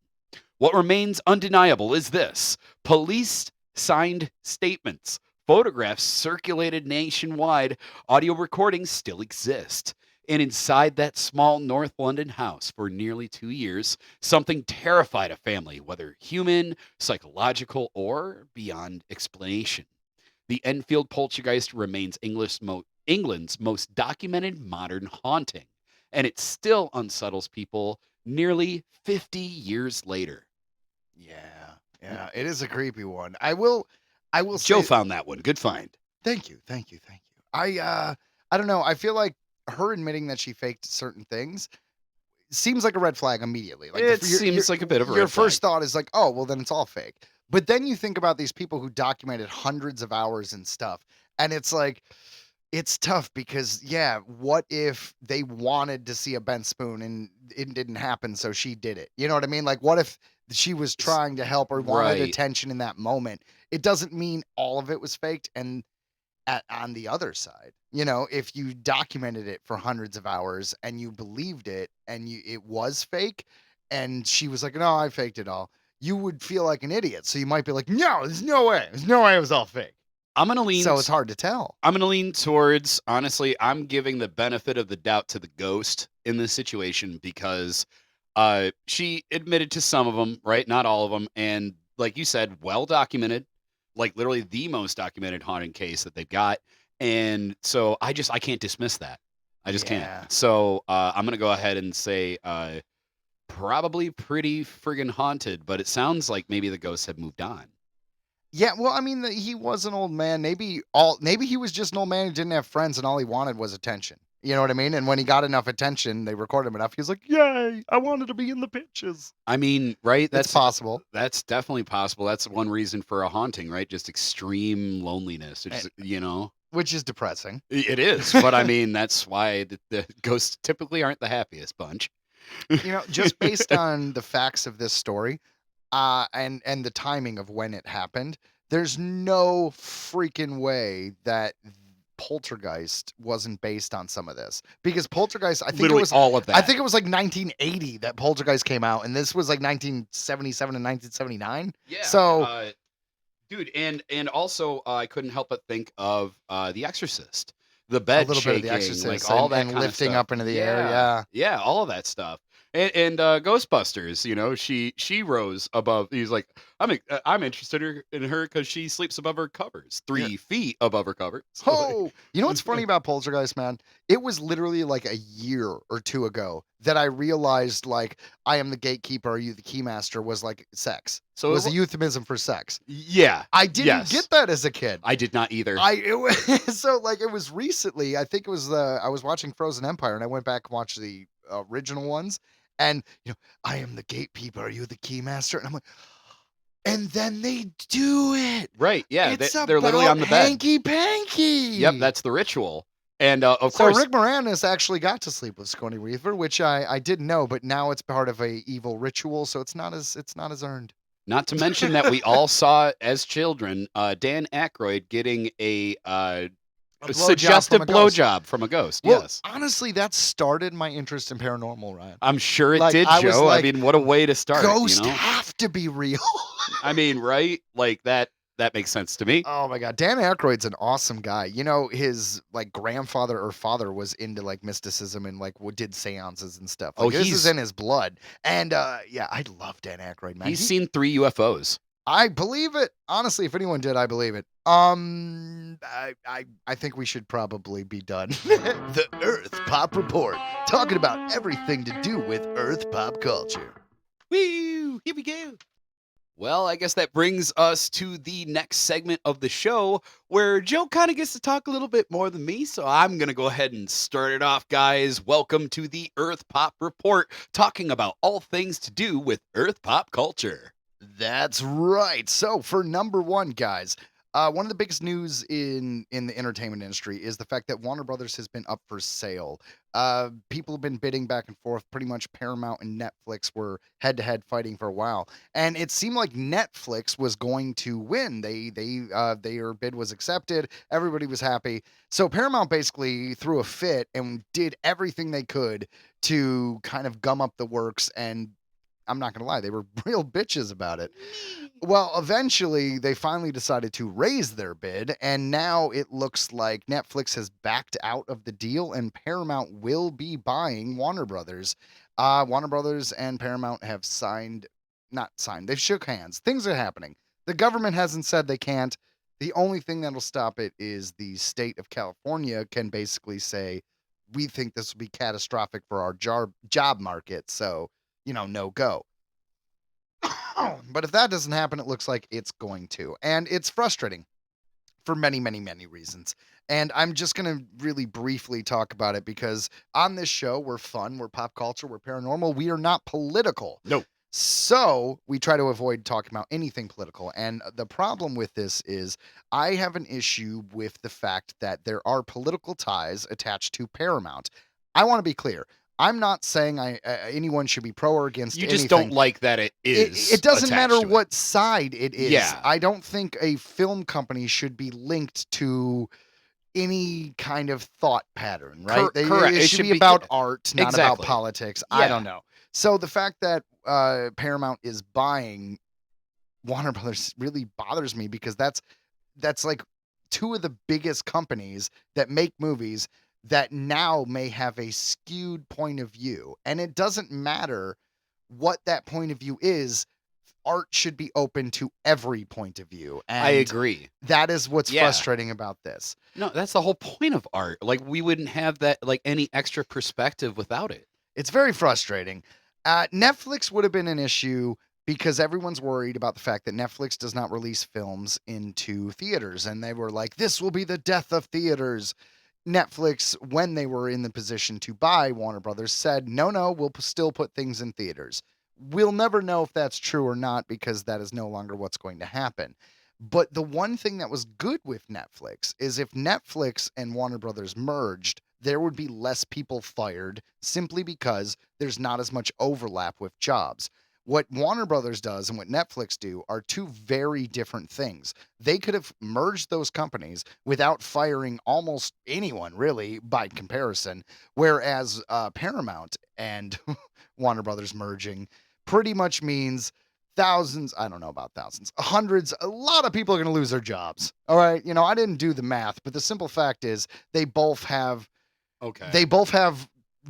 What remains undeniable is this. Police signed statements, photographs circulated nationwide, audio recordings still exist. And inside that small North London house for nearly 2 years, something terrified a family, whether human, psychological, or beyond explanation. The Enfield poltergeist remains England's most documented modern haunting, and it still unsettles people nearly 50 years later. Yeah, it is a creepy one. I will Joe say, found that one. Good find. thank you. I don't know. I feel like her admitting that she faked certain things seems like a red flag immediately. Like It seems like a bit of a your red first flag. thought is like, oh, well, then it's all fake. But then you think about these people who documented hundreds of hours and stuff, and it's like, it's tough because, yeah, what if they wanted to see a bent spoon and it didn't happen, so she did it? You know what I mean? Like, what if she was trying to help or wanted Right. attention in that moment? It doesn't mean all of it was faked. And on the other side, if you documented it for hundreds of hours and you believed it and it was fake, and she was like, no, I faked it all, you would feel like an idiot. So you might be like, no, there's no way it was all fake. I'm gonna lean. So it's hard to tell. I'm gonna lean towards. Honestly, I'm giving the benefit of the doubt to the ghost in this situation because she admitted to some of them, right? Not all of them, and like you said, well documented. Like literally the most documented haunting case that they've got. And so I can't dismiss that. I just Yeah. can't. So I'm going to go ahead and say probably pretty friggin' haunted, but it sounds like maybe the ghosts have moved on. Yeah, well, I mean, he was an old man. Maybe he was just an old man who didn't have friends, and all he wanted was attention. You know what I mean? And when he got enough attention, they recorded him enough. He was like, "Yay! I wanted to be in the pictures." I mean, right? That's possible. That's definitely possible. That's one reason for a haunting, right? Just extreme loneliness. It's, Which is depressing. It is. But I mean, that's why the ghosts typically aren't the happiest bunch. Just based on the facts of this story, and the timing of when it happened, there's no freaking way that Poltergeist wasn't based on some of this, because Poltergeist, I think Literally it was all of that. I think it was like 1980 that Poltergeist came out, and this was like 1977 and 1979. Yeah. So, dude, and also I couldn't help but think of The Exorcist, the a bit little shaking, bit of The Exorcist, like all that and kind of lifting stuff. up into the air. Yeah. Yeah, all of that stuff. And Ghostbusters, she rose above. He's like, I'm interested in her because she sleeps above her covers, 3 feet above her covers. Oh, you know what's funny about Poltergeist, man? It was literally like a year or two ago that I realized, like, I am the gatekeeper, are you the keymaster, was like sex. So It was a euphemism for sex. Yeah, I didn't get that as a kid. I did not either. So like it was recently. I think it was I was watching Frozen Empire, and I went back and watched the original ones, and I am the gatekeeper, are you the keymaster? And I'm like, and then they do it. Right? Yeah, It's they're literally on the bed. Hanky panky. Yep, that's the ritual. And of So course, Rick Moranis actually got to sleep with Sigourney Weaver, which I didn't know, but now it's part of a evil ritual, so it's not as earned. not to mention that we all saw as children Dan Aykroyd getting a A blowjob Suggestive from a ghost. blowjob from a ghost. Well, Yes. honestly, that started my interest in paranormal, Ryan. I'm sure it Like, did, I was Joe. like, I mean, what a way to start. Ghosts You know? have to be real. I mean, right? Like that makes sense to me. Oh my God, Dan Aykroyd's an awesome guy. You know, his like grandfather or father was into like mysticism and like did seances and stuff. Like, this is in his blood. And yeah, I love Dan Aykroyd, man. He's seen 3 UFOs. I believe it. Honestly, if anyone did, I believe it. I think we should probably be done. The Earth Pop Report, talking about everything to do with Earth pop culture. Woo! Here we go. Well, I guess that brings us to the next segment of the show where Joe kind of gets to talk a little bit more than me. So I'm going to go ahead and start it off, guys. Welcome to the Earth Pop Report, talking about all things to do with Earth pop culture. That's right. So for number one, guys, one of the biggest news in the entertainment industry is the fact that Warner Brothers has been up for sale. People have been bidding back and forth. Pretty much Paramount and Netflix were head-to-head fighting for a while, and it seemed like Netflix was going to win. Their bid was accepted. Everybody was happy. So Paramount basically threw a fit and did everything they could to kind of gum up the works, and I'm not going to lie, they were real bitches about it. Well, eventually, they finally decided to raise their bid, and now it looks like Netflix has backed out of the deal, and Paramount will be buying Warner Brothers. Warner Brothers and Paramount have they've shook hands. Things are happening. The government hasn't said they can't. The only thing that'll stop it is the state of California can basically say, we think this will be catastrophic for our job market, so no go. But if that doesn't happen, it looks like it's going to. And it's frustrating for many, many, many reasons. And I'm just going to really briefly talk about it because on this show, we're fun, we're pop culture, we're paranormal. We are not political. No. So we try to avoid talking about anything political. And the problem with this is I have an issue with the fact that there are political ties attached to Paramount. I want to be clear. I'm not saying anyone should be pro or against anything. You just don't like that it is. It doesn't attached matter to it. what side it is. Yeah. I don't think a film company should be linked to any kind of thought pattern, right? Correct. It should be about art, not about Exactly. politics. Yeah. I don't know. So the fact that Paramount is buying Warner Brothers really bothers me because that's like two of the biggest companies that make movies that now may have a skewed point of view. And it doesn't matter what that point of view is. Art should be open to every point of view. And I agree. that is what's Yeah. frustrating about this. No, that's the whole point of art. Like, we wouldn't have that, like, any extra perspective without it. It's very frustrating. Netflix would have been an issue because everyone's worried about the fact that Netflix does not release films into theaters. And they were like, this will be the death of theaters. Netflix, when they were in the position to buy Warner Brothers, said, no, we'll still put things in theaters. We'll never know if that's true or not because that is no longer what's going to happen. But the one thing that was good with Netflix is if Netflix and Warner Brothers merged, there would be less people fired simply because there's not as much overlap with jobs. What Warner Brothers does and what Netflix do are two very different things. They could have merged those companies without firing almost anyone, really, by comparison, whereas Paramount and Warner Brothers merging pretty much means thousands, I don't know about thousands, hundreds, a lot of people are going to lose their jobs. All right, I didn't do the math, but the simple fact is they both have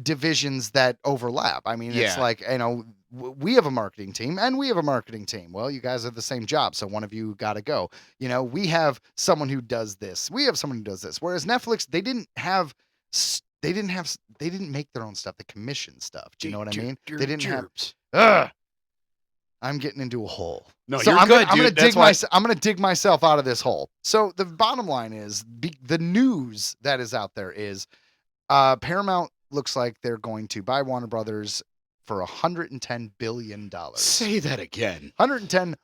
divisions that overlap. I mean, it's Yeah. like, we have a marketing team and we have a marketing team. Well, you guys have the same job, so one of you got to go. We have someone who does this. We have someone who does this. Whereas Netflix, they didn't make their own stuff. They commissioned stuff. Do you know what I mean? They didn't have. Ugh, I'm getting into a hole. No, so you're I'm good, gonna dude. That's why. I'm gonna dig myself out of this hole. So the bottom line is the news that is out there is Paramount looks like they're going to buy Warner Brothers for $110 billion. Say that again. $110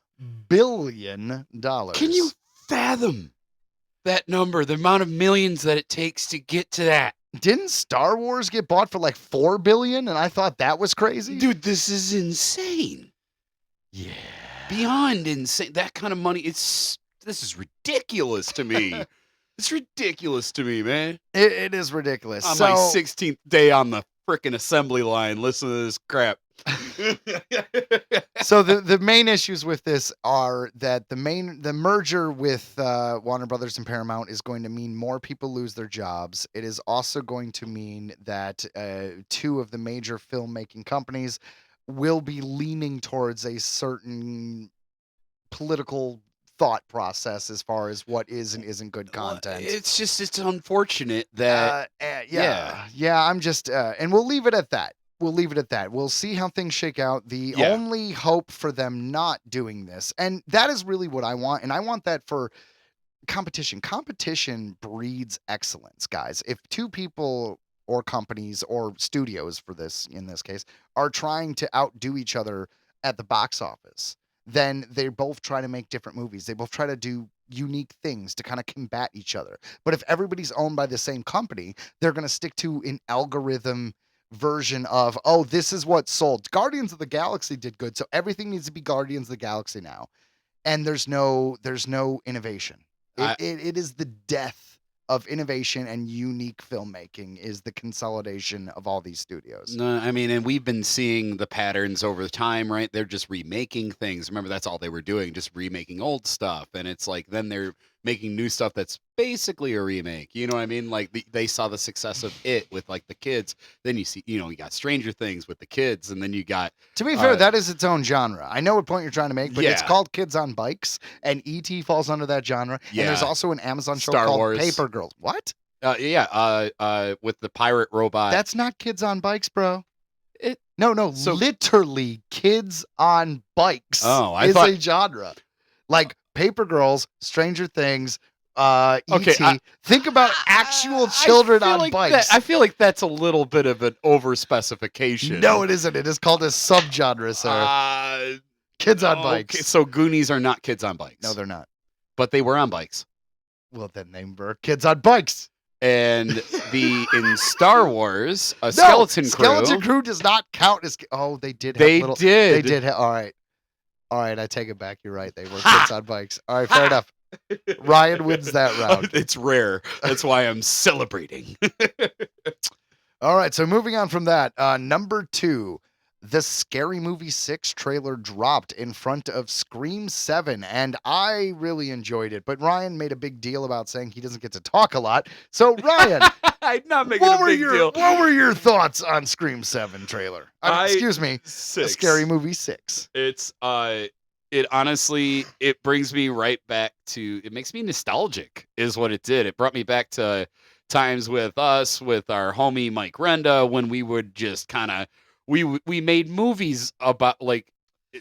billion. Can you fathom that number, the amount of millions that it takes to get to that? Didn't Star Wars get bought for like $4 billion? And I thought that was crazy. Dude, this is insane. Yeah. Beyond insane. That kind of money, this is ridiculous to me. It's ridiculous to me, man. It is ridiculous. On so, my 16th day on the frickin' assembly line, listen to this crap. so the main issues with this are that the merger with Warner Brothers and Paramount is going to mean more people lose their jobs. It is also going to mean that two of the major filmmaking companies will be leaning towards a certain political thought process as far as what is and isn't good content. It's unfortunate that I'm just and we'll leave it at that. We'll see how things shake out. The only hope for them not doing this, and that is really what I want, and I want that for competition. Competition breeds excellence, guys. If two people or companies or studios in this case, are trying to outdo each other at the box office, then they both try to make different movies. They both try to do unique things to kind of combat each other. But if everybody's owned by the same company, they're going to stick to an algorithm version of, oh, this is what sold. Guardians of the Galaxy did good, so everything needs to be Guardians of the Galaxy now. And there's no innovation. It is the death of innovation and unique filmmaking is the consolidation of all these studios. No, I mean, and we've been seeing the patterns over time, right? They're just remaking things. Remember, that's all they were doing, just remaking old stuff. And it's like, then they're making new stuff that's basically a remake. You know what I mean? Like they saw the success of it with like the kids. Then you see, you got Stranger Things with the kids, and then you got. To be fair, that is its own genre. I know what point you're trying to make, but it's called Kids on Bikes, and E.T. falls under that genre. Yeah. And there's also an Amazon show Star called Wars. Paper Girls. What? With the pirate robot. That's not Kids on Bikes, bro. So- Literally, Kids on Bikes I is thought- a genre. Like Paper Girls, Stranger Things, E.T. Think about actual children on bikes. I feel like that's a little bit of an overspecification. No, it isn't. It is called a subgenre, sir. Kids on Bikes. Okay, so Goonies are not Kids on Bikes. No, they're not. But they were on bikes. Well, then they were Kids on Bikes. And in Star Wars, Skeleton Crew. Skeleton Crew does not count as. Oh, they did. They did. did. They did. All right. I take it back. You're right. They were Kids on Bikes. All right, fair enough. Ryan wins that round. It's rare. That's why I'm celebrating. All right, so moving on from that, number 2, the Scary Movie 6 trailer dropped in front of Scream 7, and I really enjoyed it. But Ryan made a big deal about saying he doesn't get to talk a lot. So Ryan, I'm not making a big deal. What were your thoughts on Scream 7 trailer? Excuse me, the Scary Movie 6. It honestly, it brings me right back to, it makes me nostalgic is what it did. It brought me back to times with us, with our homie Mike Renda, when we would just kind of, we made movies about like.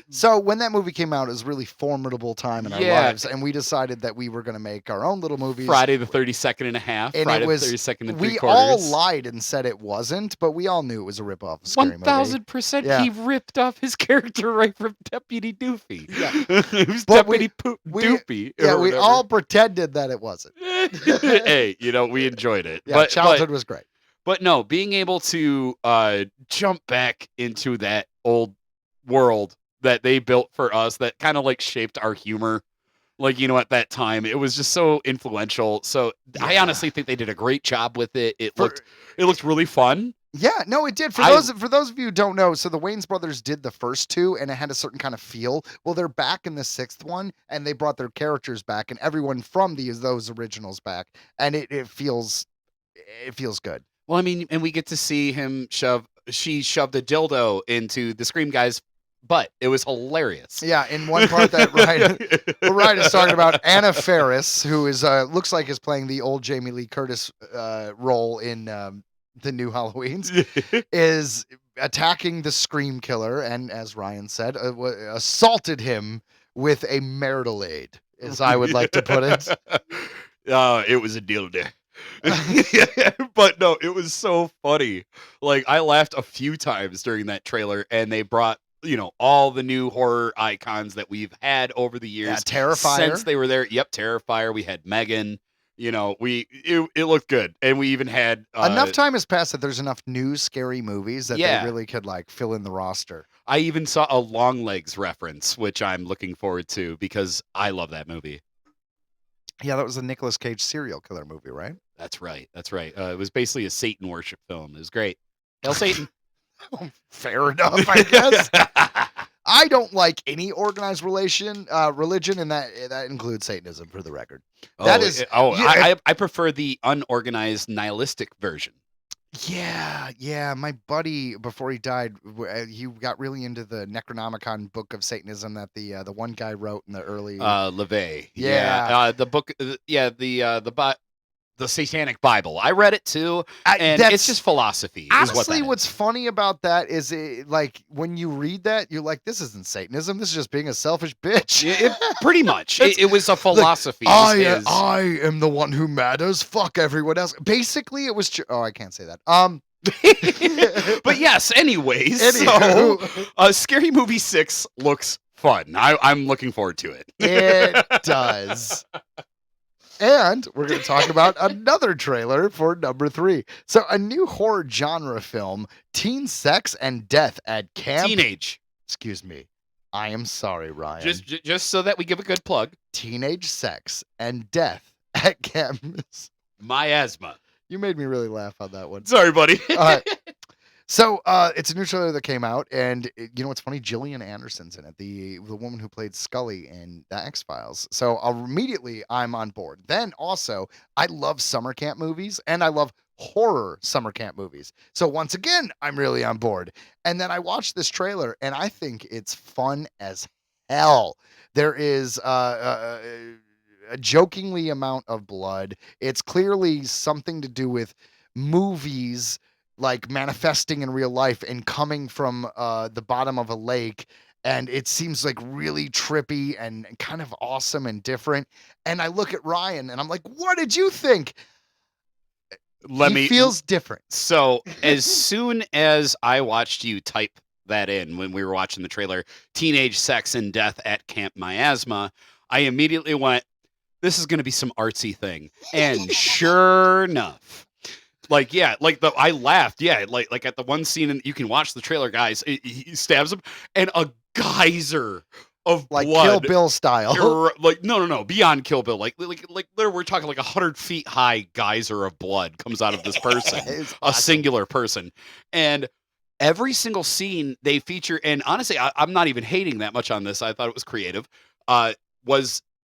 So when that movie came out, it was a really formidable time in our lives, and we decided that we were going to make our own little movies. Friday the 32nd and a half, and Friday it was, the 32nd and we 3/4. all lied and said it wasn't, but we all knew it was a ripoff of Scary Movie. 1000%. Yeah. He ripped off his character right from Deputy Doofy. Yeah. It was But Deputy Doofy. Yeah, or we whatever. all pretended that it wasn't. Hey, we enjoyed it. Yeah, childhood was great. But no, being able to jump back into that old world that they built for us, that kind of like shaped our humor, like, at that time, it was just so influential. So I honestly think they did a great job with it. It looked really fun. Yeah, no, it did. For those of you who don't know, so the Wayans brothers did the first 2, and it had a certain kind of feel. Well, they're back in the 6th one, and they brought their characters back, and everyone from those originals back, and it feels good. Well, I mean, and we get to see him she shoved a dildo into the Scream guy's butt. It was hilarious. Yeah, in one part that Ryan is talking about, Anna Faris, who is looks like is playing the old Jamie Lee Curtis role in the new Halloweens, is attacking the Scream killer, and as Ryan said, assaulted him with a marital aid, as I would like to put it. It was a dildo. But no, it was so funny. Like, I laughed a few times during that trailer, and they brought all the new horror icons that we've had over the years. Yeah, Terrifier. Since they were there. Yep, Terrifier. We had Megan. It looked good, and we even had enough time has passed that there's enough new scary movies that they really could like fill in the roster. I even saw a Long Legs reference, which I'm looking forward to because I love that movie. Yeah, that was a Nicolas Cage serial killer movie, right? That's right. That's right. It was basically a Satan worship film. It was great. Hail Satan. Fair enough, I guess. I don't like any organized religion, and that includes Satanism, for the record. I prefer the unorganized nihilistic version. Yeah. My buddy, before he died, he got really into the Necronomicon book of Satanism that the one guy wrote in the early. LaVey. Yeah. The book. The Satanic Bible. I read it too, and it's just philosophy. Honestly, is what what's funny about that is, like, when you read that, you're like, this isn't Satanism. This is just being a selfish bitch. Pretty much. It was a philosophy. Like, I am the one who matters. Fuck everyone else. Basically, it was. I can't say that. But yes. Anyways, so Scary Movie 6 looks fun. I'm looking forward to it. It does. And we're going to talk about another trailer for number 3. So, a new horror genre film, teen sex and death at camp. Teenage. Excuse me. I am sorry, Ryan. Just so that we give a good plug. Teenage sex and death at camp. Miasma. You made me really laugh on that one. Sorry, buddy. So it's a new trailer that came out, and you know what's funny? Gillian Anderson's in it, the woman who played Scully in the X-Files. So immediately I'm on board. Then also, I love summer camp movies, and I love horror summer camp movies. So once again, I'm really on board. And then I watched this trailer, and I think it's fun as hell. There is a jokingly amount of blood. It's clearly something to do with movies like manifesting in real life and coming from the bottom of a lake, and it seems like really trippy and kind of awesome and different. And I look at Ryan and I'm like, what did you think? He feels different. So as soon as I watched you type that in when we were watching the trailer, teenage sex and death at Camp Miasma, I immediately went, this is going to be some artsy thing. And sure enough, I laughed. Yeah, like at the one scene, and you can watch the trailer, guys. He stabs him, and a geyser of like blood, Kill Bill style. Like no, beyond Kill Bill. Like we're talking like 100 feet high geyser of blood comes out of this person, a singular person, and every single scene they feature. And honestly, I'm not even hating that much on this. I thought it was creative.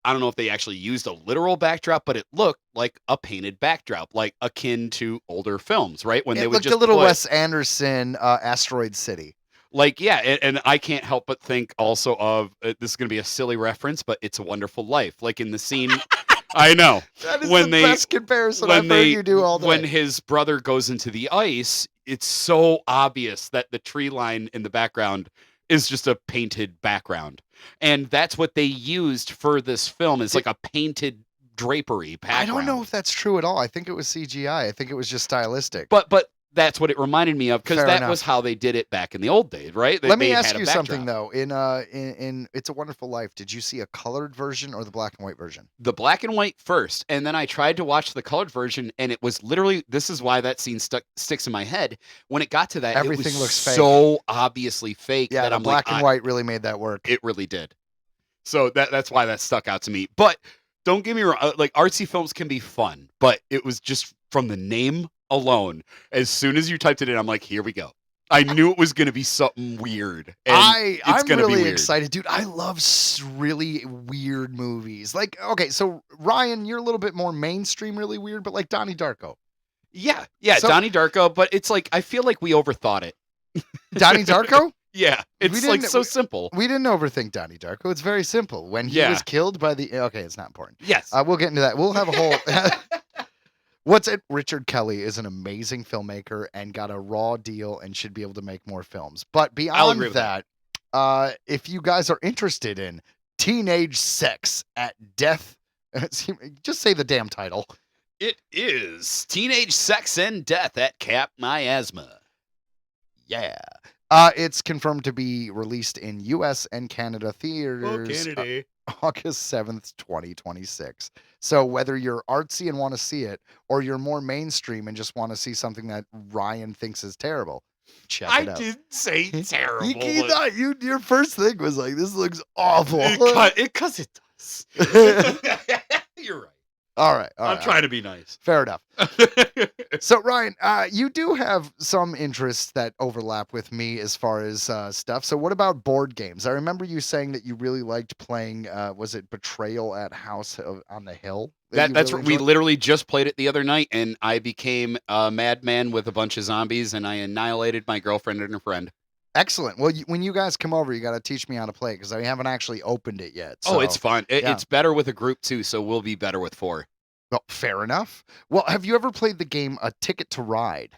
I don't know if they actually used a literal backdrop, but it looked like a painted backdrop, like akin to older films, right? When it they would looked just a little Wes Anderson, Asteroid City. Like, yeah, and I can't help but think also of this is going to be a silly reference, but It's a Wonderful Life. Like in the scene, I know that is the best comparison I've heard you do all day. When his brother goes into the ice, it's so obvious that the tree line in the background is just a painted background. And that's what they used for this film. It's like a painted drapery background. I don't know if that's true at all. I think it was CGI. I think it was just stylistic. But that's what it reminded me of, because that was how they did it back in the old days, right? Let me ask you something though. In It's a Wonderful Life, did you see a colored version or the black and white version? The black and white first, and then I tried to watch the colored version, and it was literally, this is why that scene sticks in my head. When it got to that, everything it was looks so obviously fake. Yeah, that the I'm black and white really made that work. It really did. So that's why that stuck out to me. But don't get me wrong, like artsy films can be fun, but it was just from the name alone. As soon as you typed it in, I'm like, here we go. I knew it was going to be something weird. And I'm really excited, dude. I love really weird movies. Like, okay, so Ryan, you're a little bit more mainstream, really weird, but like Donnie Darko. Yeah, so, Donnie Darko, but it's like, I feel like we overthought it. Donnie Darko? Yeah, it's like so simple. We didn't overthink Donnie Darko. It's very simple. When he was killed by the... Okay, it's not important. Yes. We'll get into that. We'll have a whole... Richard Kelly is an amazing filmmaker and got a raw deal and should be able to make more films. But beyond that, if you guys are interested in teenage sex at death... Just say the damn title. It is Teenage Sex and Death at Camp Miasma. Yeah. It's confirmed to be released in U.S. and Canada theaters August 7th, 2026. So whether you're artsy and want to see it, or you're more mainstream and just want to see something that Ryan thinks is terrible, check it out. I didn't say terrible. Your first thing was like, this looks awful. Because it does. You're right. All right. I'm trying to be nice. Fair enough. So, Ryan, you do have some interests that overlap with me as far as stuff. So, what about board games? I remember you saying that you really liked playing, was it Betrayal at House on the Hill? That's what we literally just played it the other night, and I became a madman with a bunch of zombies, and I annihilated my girlfriend and her friend. Excellent. Well, when you guys come over, you got to teach me how to play because I haven't actually opened it yet. Oh, it's fun. yeah. It's better with a group too, so we'll be better with 4. Well, fair enough. Well, have you ever played the game A Ticket to Ride?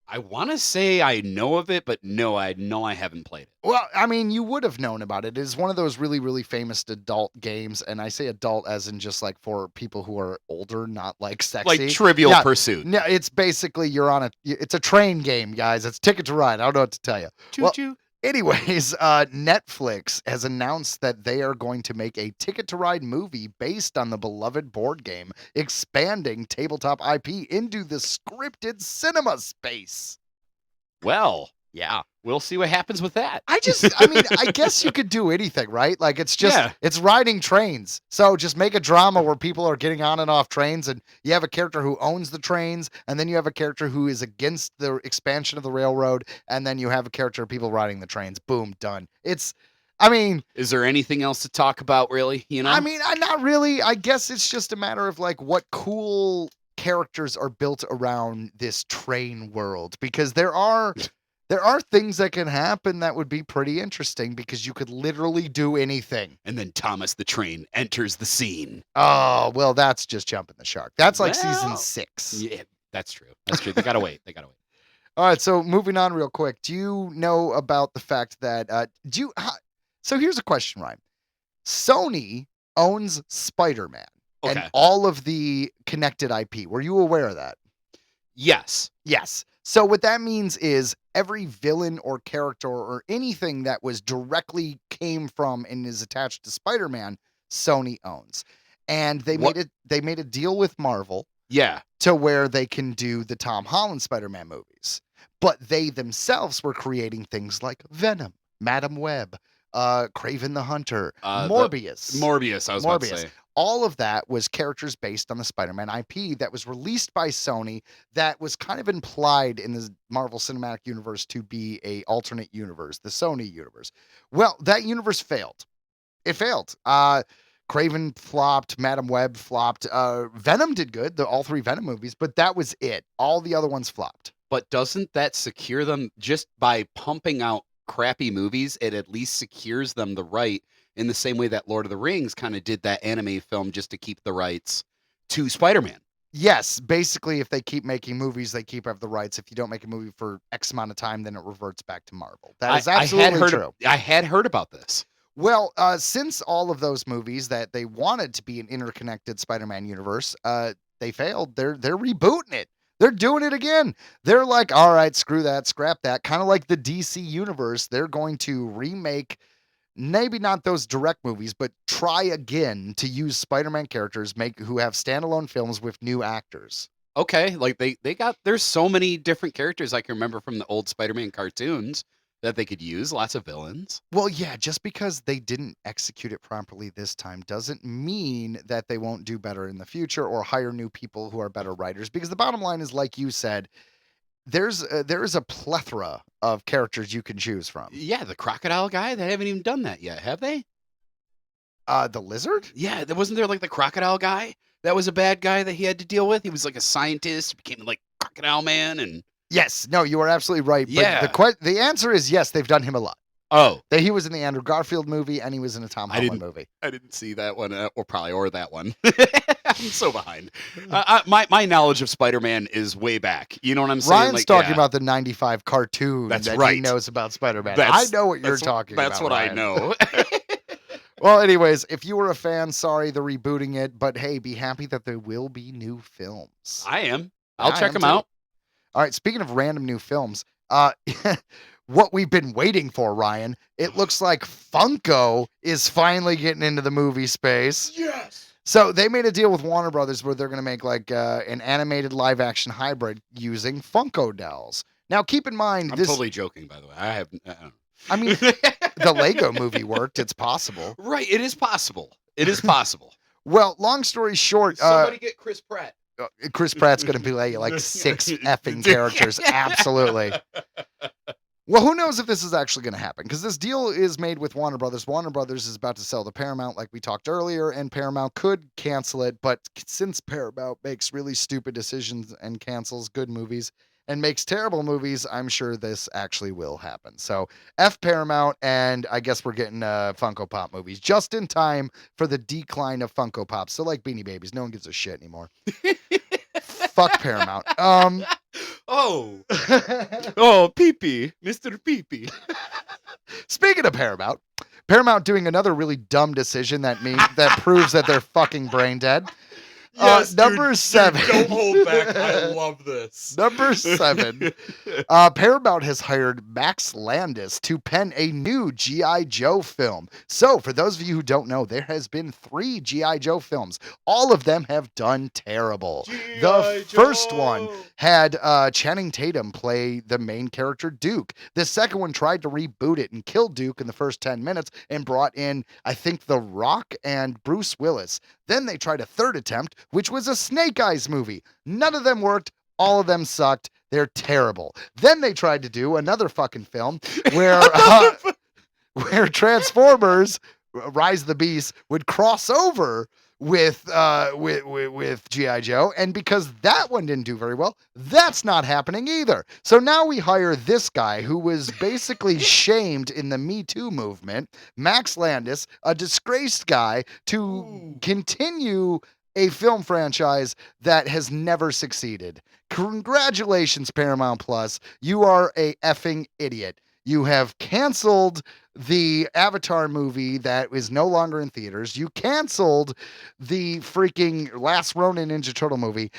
I want to say I know of it, but no, I haven't played it. Well, I mean, you would have known about it. It is one of those really, really famous adult games, and I say adult as in just like for people who are older, not like sexy. Like Trivial Pursuit. No, it's basically it's a train game, guys. It's Ticket to Ride. I don't know what to tell you. Choo-choo. Anyways, Netflix has announced that they are going to make a Ticket to Ride movie based on the beloved board game, expanding tabletop IP into the scripted cinema space. Well, yeah. We'll see what happens with that. I mean, I guess you could do anything, right? Like it's riding trains. So just make a drama where people are getting on and off trains and you have a character who owns the trains and then you have a character who is against the expansion of the railroad and then you have a character of people riding the trains. Boom, done. Is there anything else to talk about really, you know? I mean, not really. I guess it's just a matter of like what cool characters are built around this train world because there are things that can happen that would be pretty interesting because you could literally do anything. And then Thomas the Train enters the scene. Oh, well, that's just jumping the shark. That's like season 6. Yeah, that's true. They gotta wait. All right, so moving on real quick. Do you know about the fact that, so here's a question, Ryan. Sony owns Spider-Man and all of the connected IP. Were you aware of that? Yes. So what that means is every villain or character or anything that was directly came from and is attached to Spider-Man, Sony owns. And they made a deal with Marvel. Yeah. To where they can do the Tom Holland Spider-Man movies. But they themselves were creating things like Venom, Madam Web, Kraven the Hunter, Morbius. Morbius, I was about to say. All of that was characters based on the Spider-Man IP that was released by Sony that was kind of implied in the Marvel Cinematic Universe to be a alternate universe, the Sony universe. Well, that universe failed. It failed. Kraven flopped, Madam Web flopped. Venom did good, all 3 Venom movies, but that was it. All the other ones flopped. But doesn't that secure them just by pumping out crappy movies? It at least secures them the right in the same way that Lord of the Rings kind of did that anime film just to keep the rights to Spider-Man. Yes, basically, if they keep making movies, they have the rights. If you don't make a movie for X amount of time, then it reverts back to Marvel. That is absolutely true. I had heard about this. Well, since all of those movies that they wanted to be an interconnected Spider-Man universe, they failed. They're rebooting it. They're doing it again. They're like, all right, screw that, scrap that. Kind of like the DC universe. They're going to remake, maybe not those direct movies, but try again to use Spider-Man characters who have standalone films with new actors. Okay, like there's so many different characters I can remember from the old Spider-Man cartoons that they could use, lots of villains. Well, yeah, just because they didn't execute it properly this time doesn't mean that they won't do better in the future or hire new people who are better writers. Because the bottom line is, like you said, there is a plethora of characters you can choose from. Yeah, the crocodile guy, they haven't even done that yet, have they? The lizard? Yeah, wasn't there like the crocodile guy? That was a bad guy that he had to deal with. He was like a scientist, became like Crocodile Man and... Yes, no, you are absolutely right. Yeah. But the answer is yes, they've done him a lot. Oh. He was in the Andrew Garfield movie and he was in a Tom Holland movie. I didn't see that one or that one. I'm so behind. My knowledge of Spider-Man is way back. You know what I'm saying? Ryan's talking about the 95 cartoon that he knows about Spider-Man. I know what you're talking about. That's what Ryan. I know. Well, anyways, if you were a fan, sorry they're rebooting it, but hey, be happy that there will be new films. I am. I'll check them out. All right, speaking of random new films, what we've been waiting for, Ryan, it looks like Funko is finally getting into the movie space. Yes. So they made a deal with Warner Brothers where they're going to make like an animated live action hybrid using Funko dolls. Now, keep in mind, I'm totally joking, by the way. I mean, the Lego movie worked. It's possible. Right. It is possible. It is possible. Well, long story short, Somebody get Chris Pratt. Chris Pratt's going to play like 6 effing characters. Absolutely. Well, who knows if this is actually going to happen? Because this deal is made with Warner Brothers. Warner Brothers is about to sell to Paramount, like we talked earlier, and Paramount could cancel it. But since Paramount makes really stupid decisions and cancels good movies and makes terrible movies, I'm sure this actually will happen. So F Paramount, and I guess we're getting Funko Pop movies just in time for the decline of Funko Pops. So like Beanie Babies, no one gives a shit anymore. Fuck Paramount. Oh, Pee-Pee, Mr. Pee-Pee. Speaking of Paramount doing another really dumb decision that proves that they're fucking brain dead. Yes, number 7. Don't hold back. I love this. Number 7. Paramount has hired Max Landis to pen a new G.I. Joe film. So, for those of you who don't know, there has been 3 G.I. Joe films. All of them have done terrible. The first one had Channing Tatum play the main character Duke. The second one tried to reboot it and kill Duke in the first 10 minutes and brought in, I think, The Rock and Bruce Willis. Then they tried a third attempt, which was a Snake Eyes movie. None of them worked. All of them sucked. They're terrible. Then they tried to do another fucking film where where Transformers Rise of the Beast would cross over with G.I. Joe, and because that one didn't do very well, that's not happening either. So now we hire this guy who was basically shamed in the Me Too movement, Max Landis, a disgraced guy, to continue a film franchise that has never succeeded. Congratulations, Paramount Plus. You are a effing idiot. You have canceled the Avatar movie that is no longer in theaters. You canceled the freaking Last Ronin Ninja Turtle movie.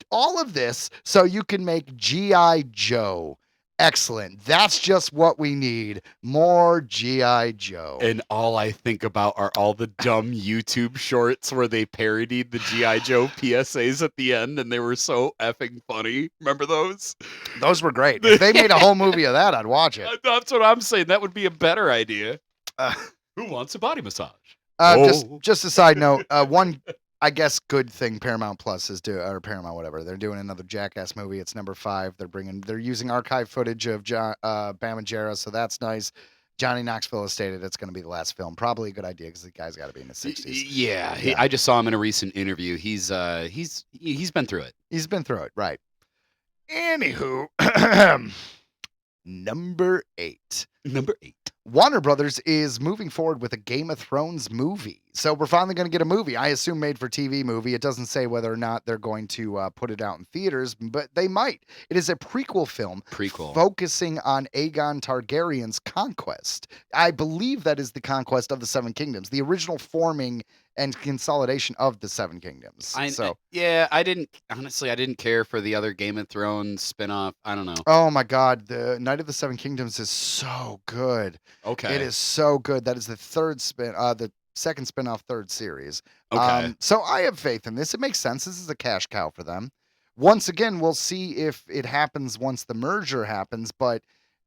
All of this so you can make G.I. Joe. Excellent. That's just what we need. More G.I. Joe. And all I think about are all the dumb YouTube shorts where they parodied the G.I. Joe PSAs at the end, and they were so effing funny. Remember those? Those were great. If they made a whole movie of that, I'd watch it. That's what I'm saying. That would be a better idea. Who wants a body massage? Just a side note. One, I guess, good thing Paramount Plus is doing, or Paramount, whatever. They're doing another Jackass movie. It's number 5. They're using archive footage of Bam Margera, so that's nice. Johnny Knoxville has stated it's going to be the last film. Probably a good idea because the guy's got to be in his 60s. Yeah, I just saw him in a recent interview. He's been through it. He's been through it, right? Anywho, number 8. Number 8. Warner Brothers is moving forward with a Game of Thrones movie. So we're finally going to get a movie. I assume made for TV movie. It doesn't say whether or not they're going to put it out in theaters, but they might. It is a prequel film focusing on Aegon Targaryen's conquest. I believe that is the conquest of the Seven Kingdoms, the original forming and consolidation of the Seven Kingdoms. I didn't care for the other Game of Thrones spinoff. I don't know. Oh my God. The Night of the Seven Kingdoms is so good. Okay. It is so good. That is the second spin-off, third series. Okay. So I have faith in this. It makes sense. This is a cash cow for them. Once again, we'll see if it happens once the merger happens, but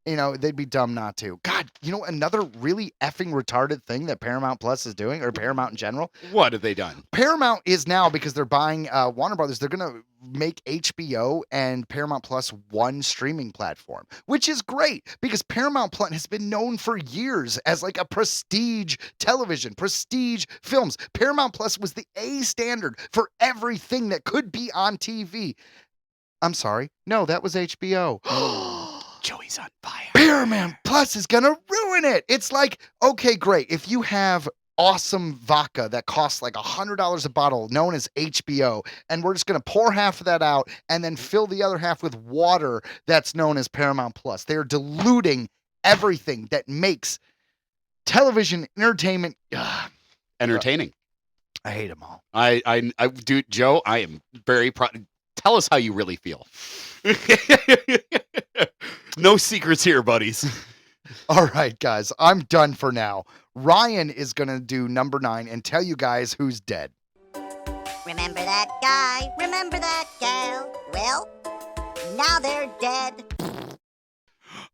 they'd be dumb not to. God, another really effing retarded thing that Paramount Plus is doing, or Paramount in general. What have they done? Paramount is now, because they're buying Warner Brothers, they're going to make HBO and Paramount Plus one streaming platform, which is great because Paramount Plus has been known for years as like a prestige television, prestige films. Paramount Plus was the A standard for everything that could be on TV. I'm sorry. No, that was HBO. Joey's on fire. Paramount Plus is going to ruin it. It's like, okay, great. If you have awesome vodka that costs like $100 a bottle known as HBO, and we're just going to pour half of that out and then fill the other half with water that's known as Paramount Plus. They're diluting everything that makes television entertainment entertaining. I hate them all. Dude, Joe, I am very proud. Tell us how you really feel. No secrets here, buddies. All right, guys, I'm done for now. Ryan is going to do number 9 and tell you guys who's dead. Remember that guy? Remember that gal? Well, now they're dead.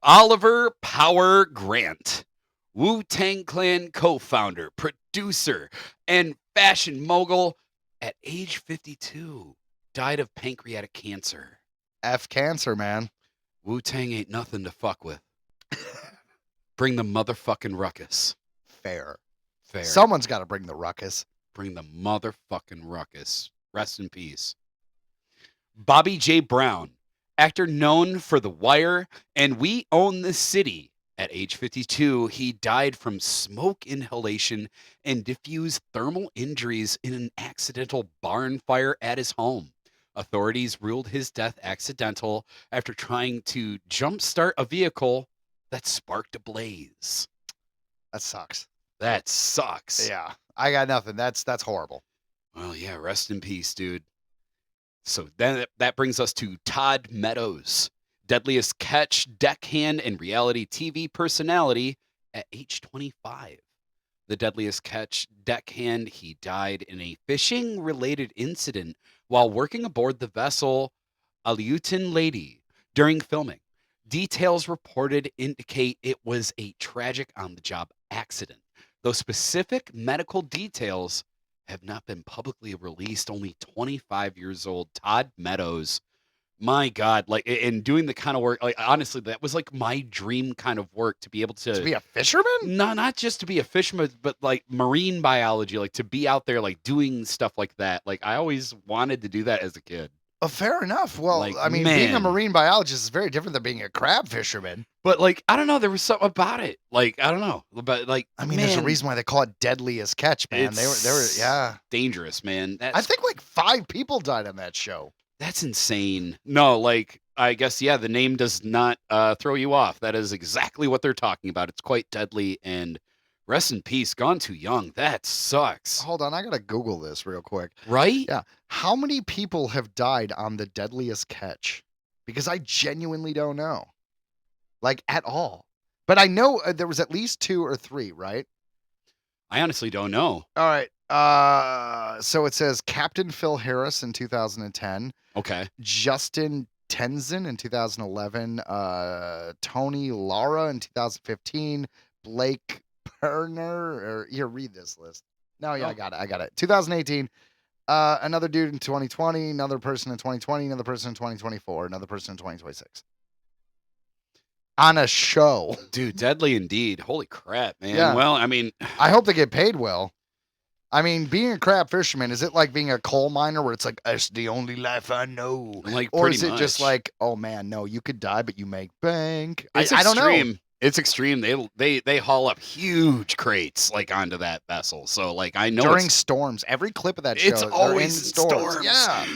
Oliver Power Grant, Wu-Tang Clan co-founder, producer, and fashion mogul at age 52. Died of pancreatic cancer. F cancer, man. Wu-Tang ain't nothing to fuck with. Bring the motherfucking ruckus. Fair. Fair. Someone's got to bring the ruckus. Bring the motherfucking ruckus. Rest in peace. Bobby J. Brown, actor known for The Wire and We Own the City. At age 52, he died from smoke inhalation and diffuse thermal injuries in an accidental barn fire at his home. Authorities ruled his death accidental after trying to jumpstart a vehicle that sparked a blaze. That sucks. That sucks. Yeah. I got nothing. That's horrible. Well, yeah, rest in peace, dude. So then that brings us to Todd Meadows, deadliest catch, deckhand, and reality TV personality at age 25. The deadliest catch, deckhand, he died in a fishing-related incident while working aboard the vessel Aleutian Lady during filming. Details reported indicate it was a tragic on-the-job accident, though specific medical details have not been publicly released. Only 25 years old, Todd Meadows. My God, like, and doing the kind of work, like, honestly, that was like my dream kind of work, to be able To be a fisherman? no, not just to be a fisherman, but like marine biology, like to be out there, like doing stuff like that. Like, I always wanted to do that as a kid. Fair enough. Well, Like, I mean, being a man. marine biologist is very different than being a crab fisherman. But like, I don't know, there was something about it. Like, I don't know, but like, I mean, there's a man, reason why they call it deadliest catch, man. They were, yeah. dangerous, man. That's, I think like 5 people died on that show. that's insane. No, like, I guess, yeah, the name does not throw you off. That is exactly what they're talking about. It's quite deadly, and rest in peace, gone too young. That sucks. Hold on, I gotta Google this real quick. Right? Yeah. How many people have died on the deadliest catch? Because I genuinely don't know. Like, at all. But I know there was at least 2 or 3, right? I honestly don't know. All right. So it says Captain Phil Harris in 2010, Okay. Justin Tenzin in 2011, Tony Lara in 2015, Blake Perner, or here, read this list. No, yeah, Oh. I got it. 2018, another dude in 2020, another person in 2020, another person in 2024, another person in 2026. On a show. Dude, deadly indeed. Holy crap, man. Yeah. Well, I mean, I hope they get paid well. I mean, being a crab fisherman, is it like being a coal miner where it's like, it's the only life I know? like, Or pretty is it just much. like, oh man, no, you could die, but you make bank? I It's don't know. extreme. It's extreme. They haul up huge crates like onto that vessel. So like, I know During it's storms, every clip of that show, it's they're always in in storms. Yeah.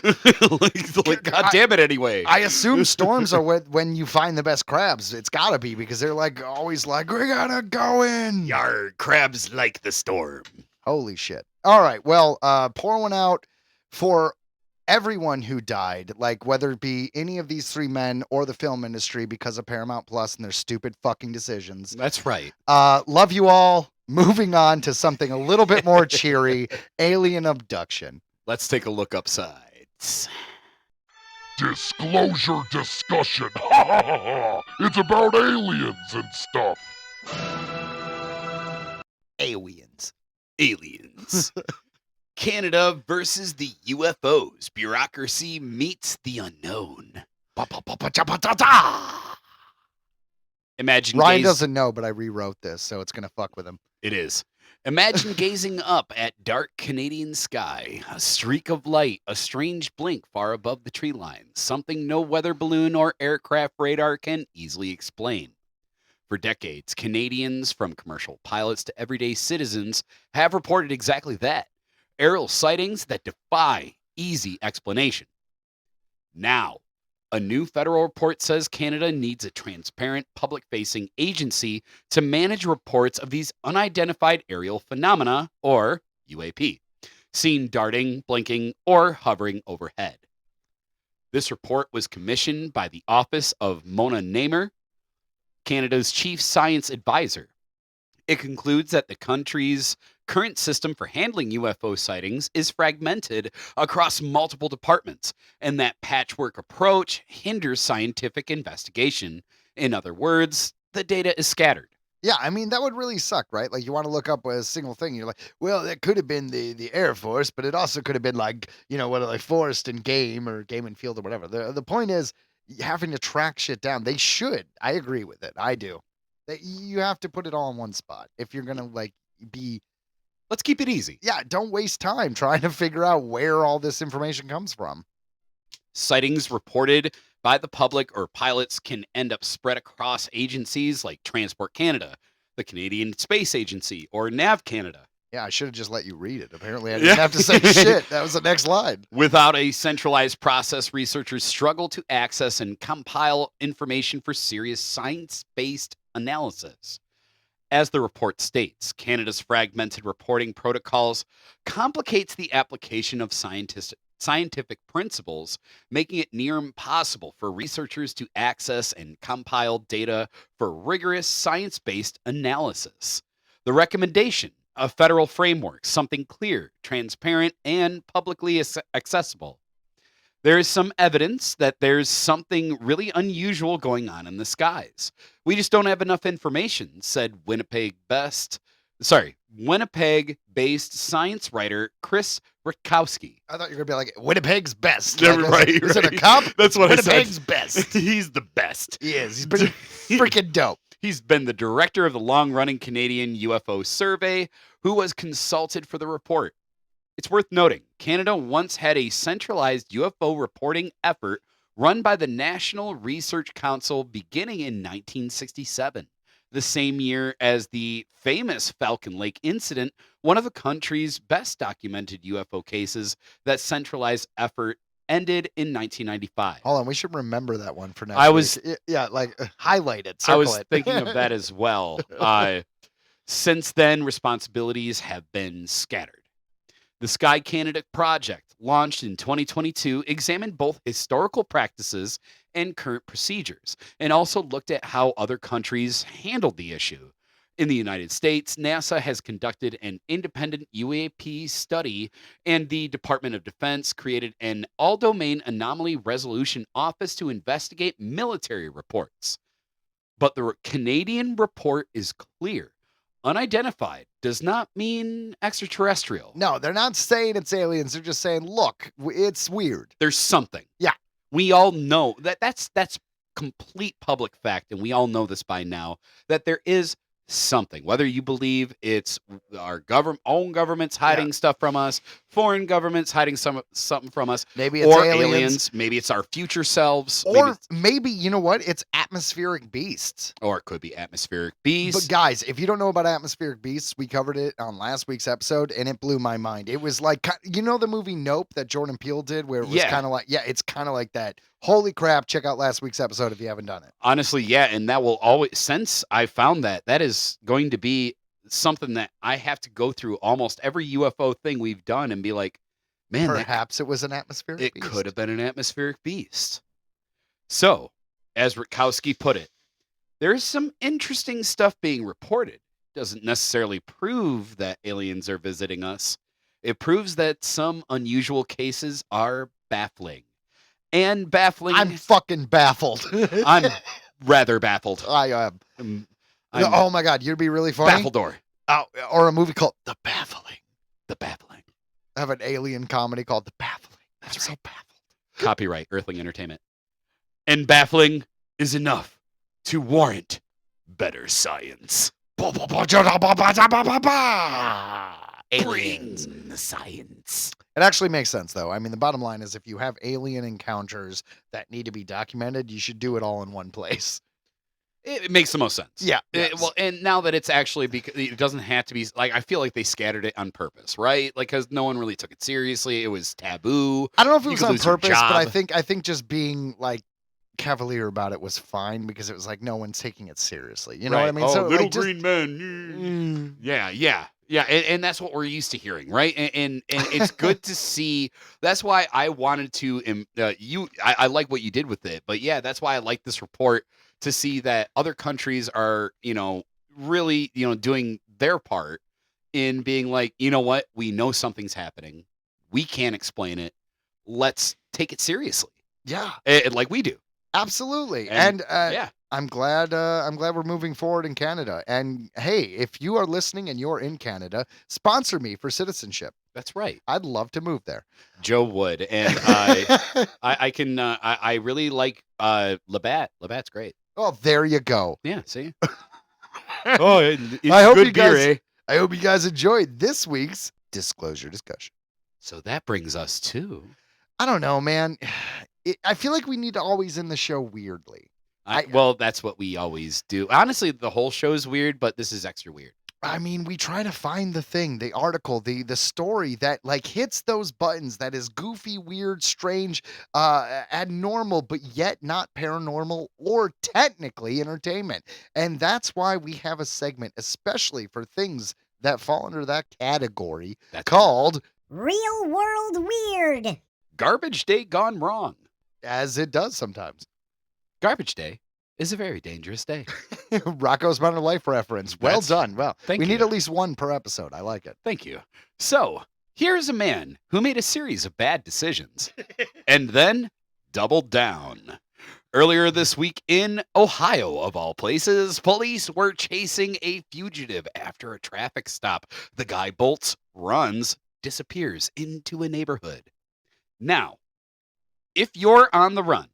like God damn it anyway. I assume storms are when you find the best crabs. It's gotta be, because they're like always like, we gotta go in. Yar, crabs like the storm. Holy shit. All right. Well, pour one out for everyone who died, like whether it be any of these 3 men or the film industry because of Paramount Plus and their stupid fucking decisions. That's right. Love you all. Moving on to something a little bit more cheery, alien abduction. Let's take a look upside. Disclosure discussion. Ha ha ha ha. It's about aliens and stuff. Aliens. Aliens. Canada versus the UFOs. Bureaucracy meets the unknown. Imagine Ryan doesn't know, but I rewrote this, so it's going to fuck with him. It is. Imagine gazing up at dark Canadian sky, a streak of light, a strange blink far above the tree line, something no weather balloon or aircraft radar can easily explain. For decades, Canadians, from commercial pilots to everyday citizens, have reported exactly that. Aerial sightings that defy easy explanation. Now, a new federal report says Canada needs a transparent, public-facing agency to manage reports of these unidentified aerial phenomena, or UAP, seen darting, blinking, or hovering overhead. This report was commissioned by the Office of Mona Namer, Canada's chief science advisor. It concludes that the country's current system for handling UFO sightings is fragmented across multiple departments, and that patchwork approach hinders scientific investigation. In other words, the data is scattered, Yeah, I mean, that would really suck, right? Like, you want to look up a single thing. You're like, well, that could have been the Air Force, but it also could have been like, what are they, Forest and Game or Game and Field or whatever. The point is having to track shit down. They should. I agree with it. I do. You have to put it all in one spot if you're going to, like, be. Let's keep it easy. Yeah, don't waste time trying to figure out where all this information comes from. Sightings reported by the public or pilots can end up spread across agencies like Transport Canada, the Canadian Space Agency, or NAV Canada. Yeah, I should have just let you read it. Apparently, I didn't have to say shit. That was the next line. Without a centralized process, researchers struggle to access and compile information for serious science-based analysis. As the report states, Canada's fragmented reporting protocols complicates the application of scientific principles, making it near impossible for researchers to access and compile data for rigorous science-based analysis. The recommendation, a federal framework, something clear, transparent, and publicly accessible. There is some evidence that there's something really unusual going on in the skies. We just don't have enough information, said Winnipeg-based science writer Chris Rutkowski. I thought you were going to be like, Winnipeg's best. Yeah, Like, is it a cop? That's what Winnipeg's I said. best. He's the best. He is. He's pretty freaking dope. He's been the director of the long-running Canadian UFO Survey, who was consulted for the report. It's worth noting, Canada once had a centralized UFO reporting effort run by the National Research Council beginning in 1967. The same year as the famous Falcon Lake incident, one of the country's best documented UFO cases, that centralized effort ended in 1995. Hold on, we should remember that one for next week. Yeah, like highlight it, circle I was it. thinking of that as well. Since then, responsibilities have been scattered. The Sky Canada project, launched in 2022, examined both historical practices and current procedures, and also looked at how other countries handled the issue. In the United States, NASA has conducted an independent UAP study, and the Department of Defense created an all-domain anomaly resolution office to investigate military reports. But the Canadian report is clear. Unidentified does not mean extraterrestrial. No, they're not saying it's aliens. They're just saying, look, it's weird. There's something. Yeah. We all know that's complete public fact, and we all know this by now, that there is something. Whether you believe it's our own governments hiding stuff from us, foreign governments hiding something from us, maybe it's or aliens, maybe it's our future selves, or maybe you know what? It's atmospheric beasts. Or it could be atmospheric beasts. But guys, if you don't know about atmospheric beasts, we covered it on last week's episode, and it blew my mind. It was like, the movie Nope that Jordan Peele did, where it was kind of like, it's kind of like that. Holy crap, check out last week's episode if you haven't done it. Honestly, yeah, and that will always, since I found that is going to be something that I have to go through almost every UFO thing we've done and be like, man, perhaps it was an atmospheric beast. It could have been an atmospheric beast. So, as Rutkowski put it, there's some interesting stuff being reported. Doesn't necessarily prove that aliens are visiting us. It proves that some unusual cases are baffling. And baffling. I'm fucking baffled. I'm rather baffled. I am. Oh my God, you'd be really funny. Baffledore. Or a movie called The Baffling. The Baffling. I have an alien comedy called The Baffling. That's right. So baffled. Copyright Earthling Entertainment. And baffling is enough to warrant better science. Aliens. Bring the science. It actually makes sense, though. I mean, the bottom line is if you have alien encounters that need to be documented, you should do it all in one place. It makes the most sense. Yeah. Well, and now that it's actually, because it doesn't have to be, like, I feel like they scattered it on purpose, right? Like, because no one really took it seriously. It was taboo. I don't know if it was on purpose, but I think just being, like, cavalier about it was fine because it was like no one's taking it seriously. You know what I mean? Oh, so little like, green man. Yeah. And that's what we're used to hearing, right? And it's good to see. That's why I wanted to. I like what you did with it, but yeah, that's why I like this report to see that other countries are, really, doing their part in being like, you know what, we know something's happening, we can't explain it, let's take it seriously. Yeah, like we do. Absolutely. And I I'm glad we're moving forward in Canada. And hey, if you are listening and you're in Canada, sponsor me for citizenship. That's right. I'd love to move there. Joe would, and I can I really like Labatt. Labatt's great. Oh, there you go. Yeah, see. Oh, it's I hope good you beer, guys eh? I hope you guys enjoyed this week's disclosure discussion. So that brings us to I don't know, man. I feel like we need to always end the show weirdly. well, that's what we always do. Honestly, the whole show's weird, but this is extra weird. I mean, we try to find the thing, the article, the story that like hits those buttons that is goofy, weird, strange, abnormal, but yet not paranormal or technically entertainment. And that's why we have a segment, especially for things that fall under that category, called Real World Weird. Garbage Day Gone Wrong. As it does sometimes. Garbage Day is a very dangerous day. Rocco's Modern Life reference. Well done. Well, thank we you. need at least one per episode. I like it. Thank you. So, here's a man who made a series of bad decisions and then doubled down. Earlier this week in Ohio, of all places, police were chasing a fugitive after a traffic stop. The guy bolts, runs, disappears into a neighborhood. Now, if you're on the run,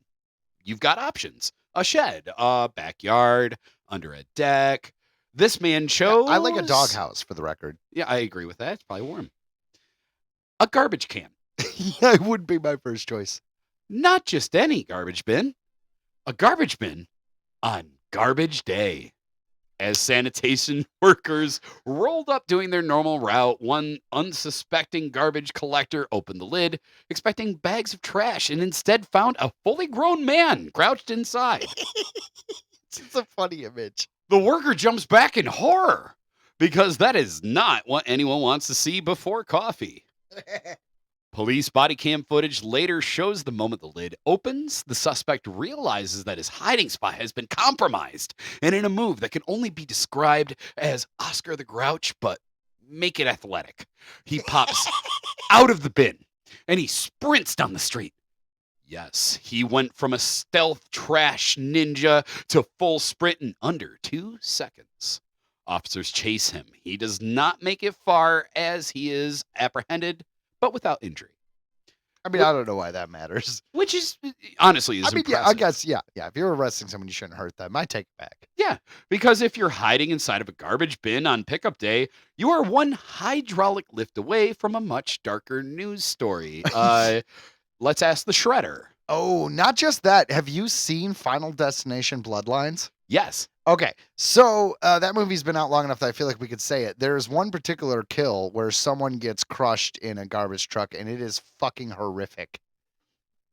you've got options. A shed, a backyard, under a deck. This man chose... I like a doghouse, for the record. Yeah, I agree with that. It's probably warm. A garbage can. Yeah, it would be my first choice. Not just any garbage bin. A garbage bin on Garbage Day. As sanitation workers rolled up doing their normal route, one unsuspecting garbage collector opened the lid, expecting bags of trash, and instead found a fully grown man crouched inside. It's a funny image. The worker jumps back in horror because that is not what anyone wants to see before coffee. Police body cam footage later shows the moment the lid opens, the suspect realizes that his hiding spot has been compromised, and in a move that can only be described as Oscar the Grouch, but make it athletic, he pops out of the bin and he sprints down the street. Yes, he went from a stealth trash ninja to full sprint in under 2 seconds. Officers chase him. He does not make it far as he is apprehended, but without injury. I mean, I don't know why that matters. Which is, honestly, I mean, impressive. yeah, I guess, yeah. If you're arresting someone, you shouldn't hurt them. I take it back. Yeah, because if you're hiding inside of a garbage bin on pickup day, you are one hydraulic lift away from a much darker news story. Let's ask the Shredder. Oh, not just that. Have you seen Final Destination Bloodlines? Yes. Okay, so that movie's been out long enough that I feel like we could say it. There's one particular kill where someone gets crushed in a garbage truck, and it is fucking horrific.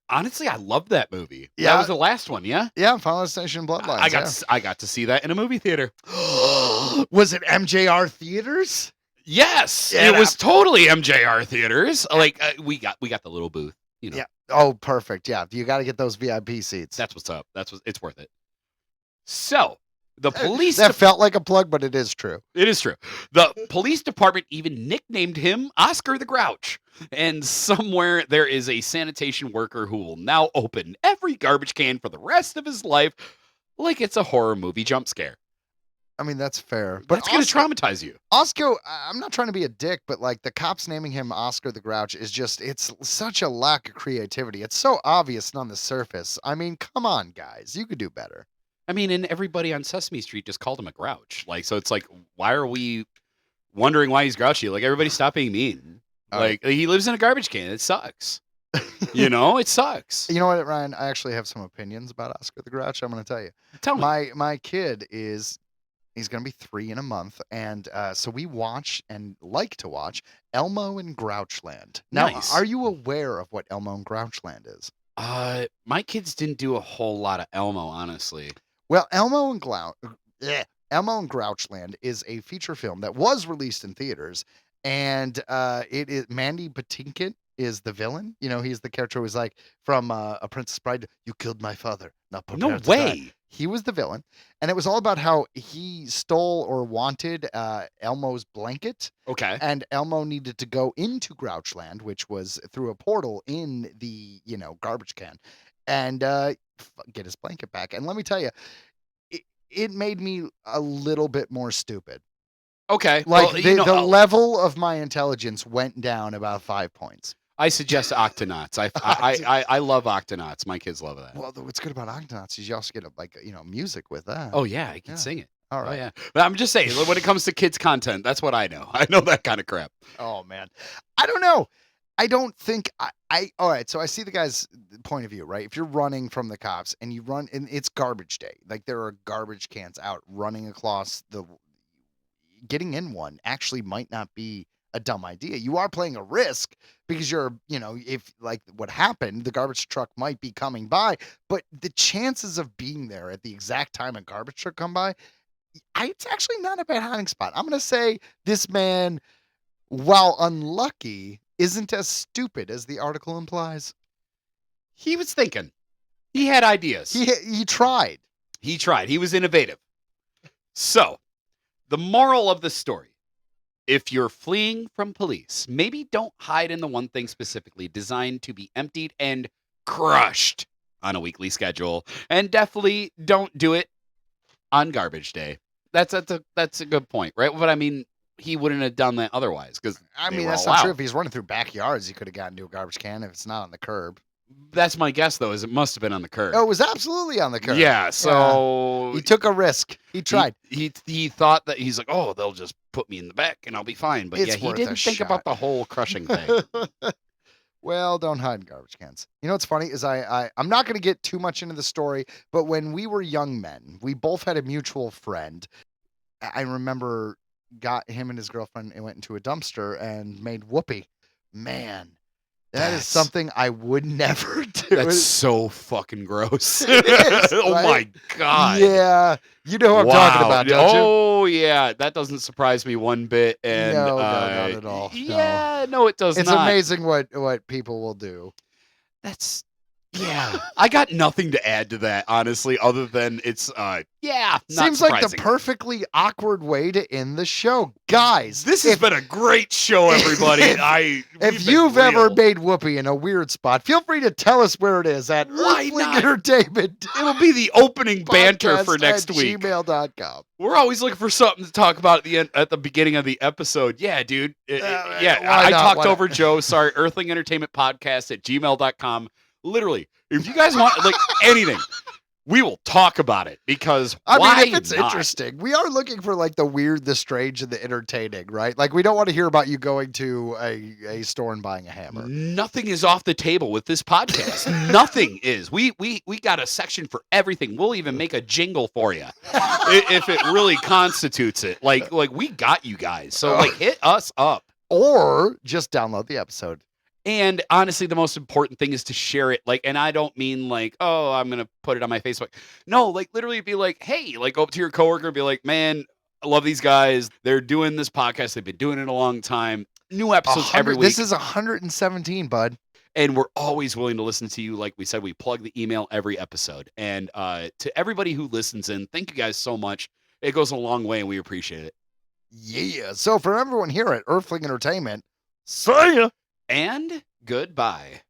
Honestly, I loved that movie. Yeah. That was the last one, yeah? Yeah, Final Destination Bloodlines. I got to see that in a movie theater. Was it MJR Theaters? Yes, Yeah, it was totally MJR theaters. Like we got the little booth. You know, Yeah. Oh, perfect. Yeah, you got to get those VIP seats. that's what's up. It's worth it. So the police. That felt like a plug, but it is true. It is true. The police department even nicknamed him Oscar the Grouch. And somewhere there is a sanitation worker who will now open every garbage can for the rest of his life like it's a horror movie jump scare. I mean, that's fair. But That's going to traumatize you. Oscar, I'm not trying to be a dick, but like the cops naming him Oscar the Grouch is just, it's such a lack of creativity. It's so obvious and on the surface. I mean, come on, guys. You could do better. I mean, and everybody on Sesame Street just called him a grouch. Like, so it's like, why are we wondering why he's grouchy? Like, everybody stop being mean. Like, he lives in a garbage can. It sucks. You know, it sucks. You know what, Ryan? I actually have some opinions about Oscar the Grouch. I'm going to tell you. Tell me. My kid he's going to be 3 in a month. And so we watch and like to watch Elmo and Grouchland. Now, Nice. are you aware of what Elmo and Grouchland is? My kids didn't do a whole lot of Elmo, honestly. Well, Elmo and Grouchland is a feature film that was released in theaters, and it is Mandy Patinkin is the villain. You know, he's the character who's like from A Princess Bride. You killed my father. Not prepared No to die." way. He was the villain, and it was all about how he stole or wanted Elmo's blanket, Okay. and Elmo needed to go into Grouchland, which was through a portal in the garbage can, and get his blanket back. And let me tell you, it made me a little bit more stupid. Okay. Like well, the level of my intelligence went down about 5 points. I suggest Octonauts. I love Octonauts. My kids love that. Well, what's good about Octonauts is you also get music with that. Oh yeah, I can sing it. All Oh right. yeah. But I'm just saying, when it comes to kids content, that's what I know. I know that kind of crap. Oh man, I don't know. I don't think I. All right, so I see the guy's point of view, right? If you're running from the cops and you run, and it's garbage day, like there are garbage cans out running across getting in one actually might not be a dumb idea. You are playing a risk because if like what happened, the garbage truck might be coming by, but the chances of being there at the exact time a garbage truck come by, it's actually not a bad hiding spot. I'm going to say this man, while unlucky, isn't as stupid as the article implies. He was thinking. He had ideas. He tried. He tried. He was innovative. So, the moral of the story. If you're fleeing from police, maybe don't hide in the one thing specifically designed to be emptied and crushed on a weekly schedule. And definitely don't do it on garbage day. That's a good point, right? But I mean, he wouldn't have done that otherwise. Because that's not true. If he's running through backyards, he could have gotten to a garbage can if it's not on the curb. That's my guess, though, is it must have been on the curb. Oh, it was absolutely on the curb. Yeah, so... He took a risk. He tried. He thought that he's like, oh, they'll just put me in the back and I'll be fine. But It's yeah, he worth a didn't think shot. about the whole crushing thing. Well, don't hide in garbage cans. You know what's funny is I'm not going to get too much into the story, but when we were young men, we both had a mutual friend. I remember got him and his girlfriend and went into a dumpster and made whoopee. Man, that is something I would never do. That's so fucking gross. It is, Oh right? my God. Yeah. You know what I'm talking about, don't you? Oh, yeah. That doesn't surprise me one bit. And, No, not at all. Yeah, no, it does It's not. amazing what people will do. That's, yeah. I got nothing to add to that, honestly, other than it's, not Seems like the surprising. perfectly awkward way to end the show. Guys, This has been a great show, everybody. If you've ever made whoopee in a weird spot, feel free to tell us where it is at Why Earthling not? Entertainment. It'll be the opening banter for Podcast next at week. gmail.com. We're always looking for something to talk about at the beginning of the episode. Yeah, dude. why I not? talked Why over not? Joe. Sorry, Earthling Entertainment Podcast at gmail.com. Literally, if you guys want like anything, we will talk about it because I why mean, if it's not? interesting, we are looking for like the weird, the strange, and the entertaining, right? Like we don't want to hear about you going to a store and buying a hammer. Nothing is off the table with this podcast. Nothing is. We got a section for everything. We'll even make a jingle for you if it really constitutes it. Like we got you guys. So like hit us up. Or just download the episode. And honestly, the most important thing is to share it. Like, and I don't mean like, oh, I'm going to put it on my Facebook. No, like literally be like, hey, like go up to your coworker and be like, man, I love these guys. They're doing this podcast. They've been doing it a long time. New episodes every week. This is 117, bud. And we're always willing to listen to you. Like we said, we plug the email every episode. And to everybody who listens in, thank you guys so much. It goes a long way and we appreciate it. Yeah. So for everyone here at Earthling Entertainment, see ya. And goodbye.